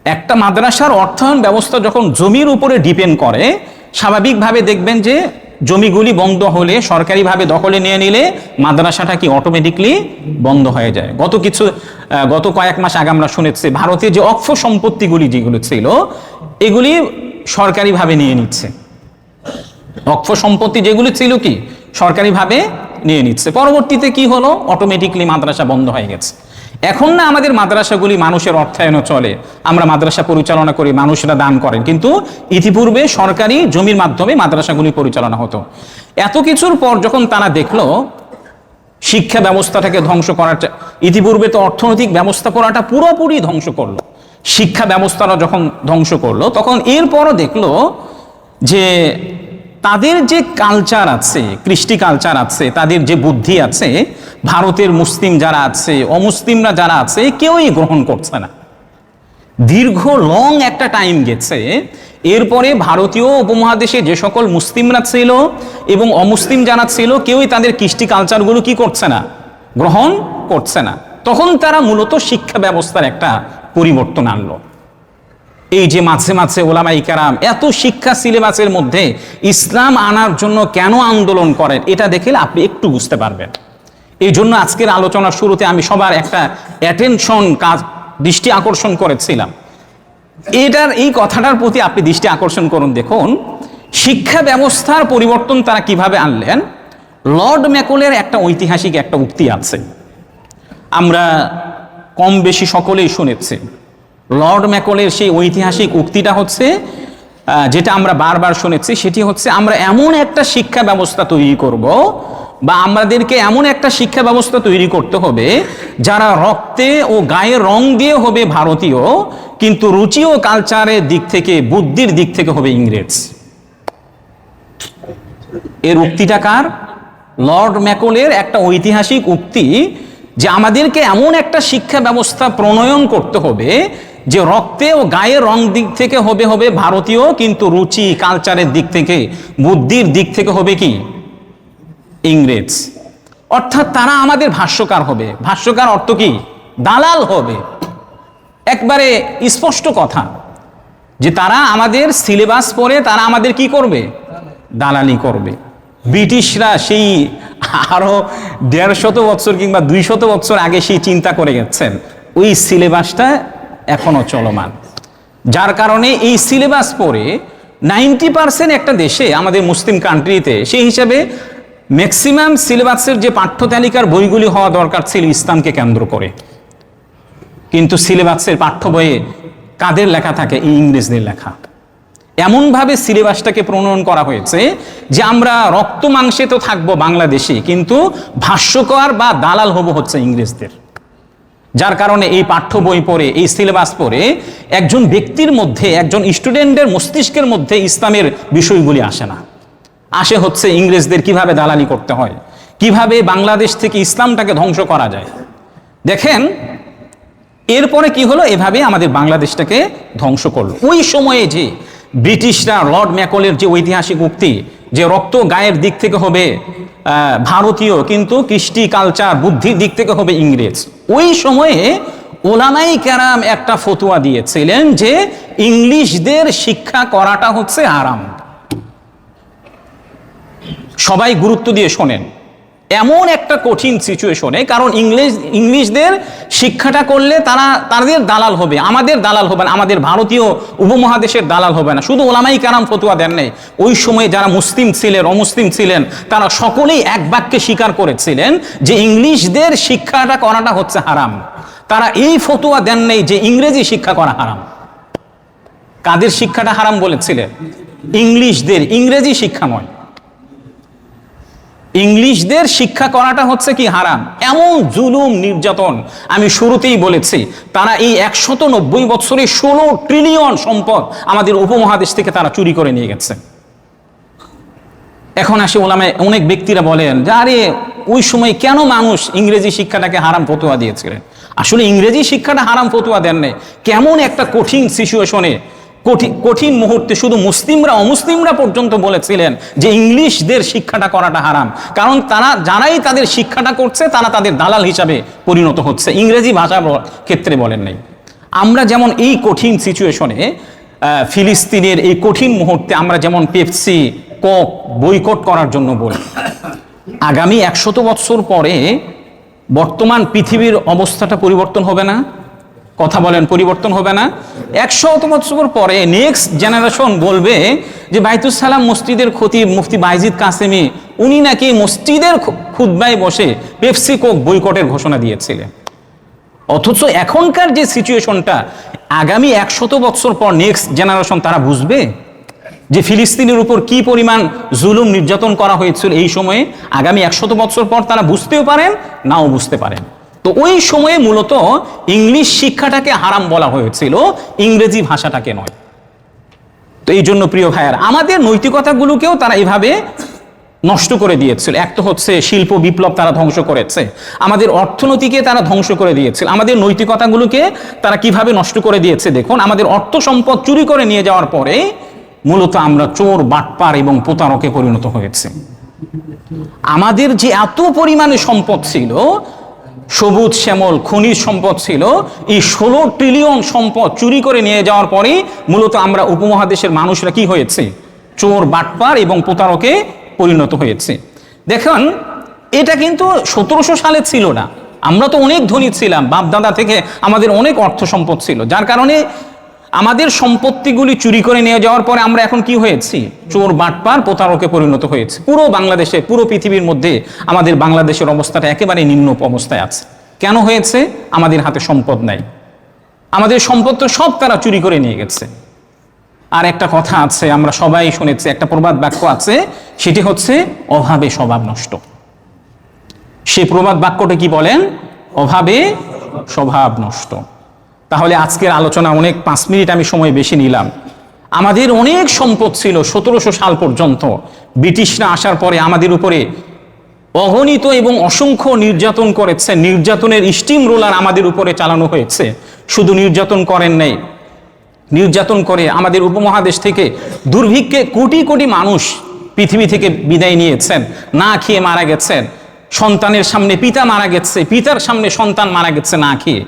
একটা মাদ্রাসার অর্থায়ন ব্যবস্থা যখন জমির উপরে ডিপেন্ড করে, স্বাভাবিকভাবে দেখবেন যে জমিগুলি বন্ধ হলে, সরকারিভাবে দখলে নিয়ে নিলে মাদ্রাসাটা কি অটোমেটিকলি বন্ধ হয়ে যায়। গত কয়েক মাস আগে আমরা শুনেছি ভারতের যে অক্ষ সম্পত্তিগুলি যেগুলো ছিল, এগুলি সরকারিভাবে নিয়ে নিচ্ছে। অক্ষ সম্পত্তি যেগুলি ছিল কি সরকারিভাবে নিয়ে নিচ্ছে। পরবর্তীতে কি হলো? অটোমেটিকলি মাদ্রাসা বন্ধ হয়ে গেছে। এখন না আমাদের মাদ্রাসাগুলি মানুষের অর্থায়নে চলে, আমরা মাদ্রাসা পরিচালনা করি, মানুষরা দান করেন, কিন্তু ইতিপূর্বে সরকারি জমির মাধ্যমে মাদ্রাসাগুলি পরিচালনা হতো। এত কিছুর পর যখন তারা দেখলো শিক্ষা ব্যবস্থাটাকে ধ্বংস করার, ইতিপূর্বে তো অর্থনৈতিক ব্যবস্থাপনাটা পুরোপুরি ধ্বংস করলো, শিক্ষা ব্যবস্থাটা যখন ধ্বংস করলো, তখন এরপরও দেখলো যে তাদের যে কালচার আছে, কৃষ্টি কালচার আছে, তাদের যে বুদ্ধি আছে, ভারতের মুসলিম যারা আছে, অমুসলিমরা যারা আছে, কেউই গ্রহণ করছে না। দীর্ঘ লং একটা টাইম গেছে। এরপরে ভারতীয় উপমহাদেশে যে সকল মুসলিমরা ছিল এবং অমুসলিম যারা ছিল, কেউই তাদের কৃষ্টি কালচারগুলো কি করছে না, গ্রহণ করছে না। তখন তারা মূলত শিক্ষা ব্যবস্থার একটা পরিবর্তন আনলো। এই যে মাঝে মাঝে ওলামায়ে কেরাম এত শিক্ষা সিলেবাসের মধ্যে ইসলাম আনার জন্য কেন আন্দোলন করেন, এটা দেখলে আপনি একটু বুঝতে পারবেন। এই জন্য আজকের আলোচনার শুরুতে আমি সবার একটা দৃষ্টি আকর্ষণ করেছিলাম। এই কথাটার প্রতি আপনি দৃষ্টি আকর্ষণ করুন। দেখুন শিক্ষা ব্যবস্থার পরিবর্তন তারা কিভাবে আনলেন। লর্ড ম্যাকলের একটা ঐতিহাসিক একটা উক্তি আছে, আমরা কম বেশি সকলেই শুনেছি। লর্ড ম্যাকলের সেই ঐতিহাসিক উক্তিটা হচ্ছে, যেটা আমরা বারবার শুনেছি, সেটি হচ্ছে আমরা এমন একটা শিক্ষা ব্যবস্থা তৈরি করব, বা আমাদেরকে এমন একটা শিক্ষা ব্যবস্থা তৈরি করতে হবে যারা রক্তে ও গায়ের রং দিয়ে হবে ভারতীয়, কিন্তু রুচি ও কালচারের দিক থেকে, বুদ্ধির দিক থেকে হবে ইংরেজ। এর উক্তিটা কার? লর্ড ম্যাকলের একটা ঐতিহাসিক উক্তি, যে আমাদেরকে এমন একটা শিক্ষা ব্যবস্থা প্রণয়ন করতে হবে যে রক্তে ও গায়ের রং দিক থেকে হবে ভারতীয়, কিন্তু রুচি কালচারের দিক থেকে, বুদ্ধির দিক থেকে হবে কি ইংরেজ। অর্থাৎ তারা আমাদের ভাষ্যকার হবে। ভাষ্যকার অর্থ কি? দালাল হবে। একবারে স্পষ্ট কথা যে তারা আমাদের সিলেবাস পড়ে তারা আমাদের কি করবে? দালালি করবে। ব্রিটিশরা সেই আরো ১৫০ বছর কিংবা ২০০ বছর আগে সেই চিন্তা করে গেছেন, ওই সিলেবাসটা এখনো চলমান। যার কারণে এই সিলেবাস পড়ে 90% একটা দেশে, আমাদের মুসলিম কান্ট্রিতে, সেই হিসাবে ম্যাক্সিমাম সিলেবাসের যে পাঠ্য তালিকার বইগুলি হওয়া দরকার ছিল ইসলামকে কেন্দ্র করে, কিন্তু সিলেবাসের পাঠ্য বইয়ে কাদের লেখা থাকে? ইংরেজদের লেখা। এমনভাবে সিলেবাসটাকে প্রণয়ন করা হয়েছে যে আমরা রক্ত মাংসে তো থাকবো বাংলাদেশি, কিন্তু ভাষ্যকার বা দালাল হব হচ্ছে ইংরেজদের। যার কারণে এই পাঠ্য বই পড়ে, এই সিলেবাস পড়ে একজন ব্যক্তির মধ্যে, একজন স্টুডেন্টের মস্তিষ্কের মধ্যে ইসলামের বিষয়গুলি আসে না। আসে হচ্ছে ইংরেজদের কিভাবে দালালি করতে হয়, কিভাবে বাংলাদেশ থেকে ইসলামটাকে ধ্বংস করা যায়। দেখেন এরপরে কি হলো, এভাবে আমাদের বাংলাদেশটাকে ধ্বংস করলো। ওই সময়ে যে ব্রিটিশরা, লর্ড ম্যাকলের যে ঐতিহাসিক উক্তি যে রক্ত গায়ের দিক থেকে হবে ভারতীয়, কিন্তু কৃষ্টি কালচার বুদ্ধির দিক থেকে হবে ইংরেজ, ওই সময়ে ওলামাই কেরাম একটা ফতোয়া দিয়েছিলেন যে ইংলিশদের শিক্ষা করাটা হচ্ছে হারাম। সবাই গুরুত্ব দিয়ে শোনেন, এমন একটা কঠিন সিচুয়েশনে, কারণ ইংলিশদের শিক্ষাটা করলে তাদের দালাল হবে, আমাদের দালাল হবে না, আমাদের ভারতীয় উপমহাদেশের দালাল হবে না। শুধু ওলামাই কেরাম ফতোয়া দেন নাই, ওই সময়ে যারা মুসলিম ছিলেন, অমুসলিম ছিলেন, তারা সকলেই এক বাক্যে স্বীকার করেছিলেন যে ইংলিশদের শিক্ষাটা করাটা হচ্ছে হারাম। তারা এই ফতোয়া দেন নাই যে ইংরেজি শিক্ষা করা হারাম। কাদের শিক্ষাটা হারাম বলেছিলেন? ইংলিশদের, ইংরেজি শিক্ষা নয়। ইংলিশদের শিক্ষা করাটা হচ্ছে কি হারাম। এমন জুলুম নির্যাতন, আমি শুরুতেই বলেছি, তারা এই 190 বছরে 16 ট্রিলিয়ন সম্পদ আমাদের উপমহাদেশ থেকে তারা চুরি করে নিয়ে গেছে। এখন আসে ওলামায়ে অনেক ব্যক্তিরা বলেন যে আরে ওই সময় কেন মানুষ ইংরেজি শিক্ষাটাকে হারাম ফতোয়া দিয়েছিলেন? আসলে ইংরেজি শিক্ষাটা হারাম ফতোয়া দেন নাই, কেমন একটা কঠিন সিচুয়েশনে, কঠিন মুহূর্তে শুধু মুসলিমরা, অমুসলিমরা পর্যন্ত বলেছিলেন যে ইংলিশদের শিক্ষাটা করাটা হারাম, কারণ তারা যারাই তাদের শিক্ষাটা করছে তারা তাদের দালাল হিসাবে পরিণত হচ্ছে। ইংরেজি ভাষার ক্ষেত্রে বলেন নাই। আমরা যেমন এই কঠিন সিচুয়েশনে, ফিলিস্তিনের এই কঠিন মুহূর্তে আমরা যেমন পেপসি, কোক বয়কট করার জন্য বলি, আগামী 100 বছর পরে বর্তমান পৃথিবীর অবস্থাটা পরিবর্তন হবে না? কথা বলেন, পরিবর্তন হবে না? 100 বছর পরে নেক্সট জেনারেশন বলবে যে বাইতুস সালাম মসজিদের খতিব মুফতি বাইজিদ কাসেমি উনি নাকি মসজিদের খুতবায় বসে পেপসি কোক বয়কটের ঘোষণা দিয়েছিলেন। অথচ এখনকার যে সিচুয়েশনটা, আগামী 100 বছর পর নেক্সট জেনারেশন তারা বুঝবে যে ফিলিস্তিনের উপর কি পরিমাণ জুলুম নির্যাতন করা হয়েছিল এই সময়ে। আগামী 100 বছর পর তারা বুঝতেও পারেন, নাও বুঝতে পারেন। তো ওই সময়ে মূলত ইংলিশ শিক্ষাটাকে হারাম বলা হয়েছিল, ইংরেজি ভাষাটাকে নয়। তো এই জন্য প্রিয় ভাইয়ার, আমাদের নৈতিকতাগুলোকেও তারা এভাবে নষ্ট করে দিয়েছিল। এক তো হচ্ছে শিল্প বিপ্লব তারা ধ্বংস করেছে, আমাদের অর্থনীতিকে তারা ধ্বংস করে দিয়েছিল, আমাদের নৈতিকতাগুলোকে তারা কিভাবে নষ্ট করে দিয়েছে দেখুন। আমাদের অর্থ সম্পদ চুরি করে নিয়ে যাওয়ার পরে মূলত আমরা চোর, বাটপার এবং প্রতারকে পরিণত হয়েছে। আমাদের যে এত পরিমাণে সম্পদ ছিল, সবুজ শ্যামল খনিজ সম্পদ ছিল, এই 16 ট্রিলিয়ন সম্পদ চুরি করে নিয়ে যাওয়ার পরে মূলত আমরা উপমহাদেশের মানুষরা কি হয়েছে? চোর, বাটপার এবং প্রতারকে পরিণত হয়েছে। দেখুন এটা কিন্তু 1700 সালে ছিল না, আমরা তো অনেক ধনী ছিলাম, বাপদাদা থেকে আমাদের অনেক অর্থ সম্পদ ছিল, যার কারণে আমাদের সম্পত্তিগুলি চুরি করে নিয়ে যাওয়ার পরে আমরা এখন কি হয়েছি? চোর, বাটপার, প্রতারকে পরিণত হয়েছে। পুরো বাংলাদেশে, পুরো পৃথিবীর মধ্যে আমাদের বাংলাদেশের অবস্থাটা একেবারে নিম্ন অবস্থায় আছে। কেন হয়েছে? আমাদের হাতে সম্পদ নাই, আমাদের সম্পদ তো সব তারা চুরি করে নিয়ে গেছে। আর একটা কথা আছে, আমরা সবাই শুনেছি, একটা প্রবাদ বাক্য আছে, সেটি হচ্ছে অভাবে স্বভাব নষ্ট। সে প্রবাদ বাক্যটা কি বলেন? অভাবে স্বভাব নষ্ট। তাহলে আজকের আলোচনা অনেক, 5 মিনিট আমি সময় বেশি নিলাম। আমাদের অনেক সম্পদ ছিল 1700 সাল পর্যন্ত। ব্রিটিশরা আসার পরে আমাদের উপরে অগণিত এবং অসংখ্য নির্যাতন করেছে, নির্যাতনের স্টিম রোলার আমাদের উপরে চালানো হয়েছে। শুধু নির্যাতন করেন নাই, নির্যাতন করে আমাদের উপমহাদেশ থেকে দুর্ভিক্ষে কোটি কোটি মানুষ পৃথিবী থেকে বিদায় নিয়েছেন, না খেয়ে মারা গেছেন। সন্তানের সামনে পিতা মারা গেছে, পিতার সামনে সন্তান মারা গেছে না খেয়ে।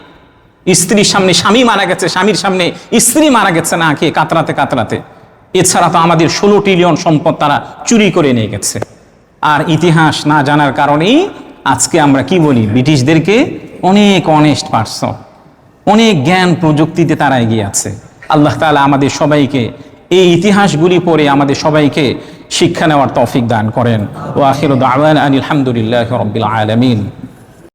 স্ত্রীর সামনে স্বামী মারা গেছে, স্বামীর সামনে স্ত্রী মারা গেছে না খেয়ে, কাতরাতে কাতরাতে। এছাড়া তো আমাদের 16 ট্রিলিয়ন সম্পদ তারা চুরি করে নিয়ে গেছে। আর ইতিহাস না জানার কারণেই আজকে আমরা কি বলি? ব্রিটিশদেরকে অনেক অনেস্ট পারসন, অনেক জ্ঞান প্রযুক্তিতে তারা এগিয়ে আছে। আল্লাহ তাআলা আমাদের সবাইকে এই ইতিহাসগুলি পড়ে আমাদের সবাইকে শিক্ষা নেওয়ার তৌফিক দান করেন। ওয়া আখিরু দাওয়ানা আনিল হামদুলিল্লাহি রাব্বিল আলামিন।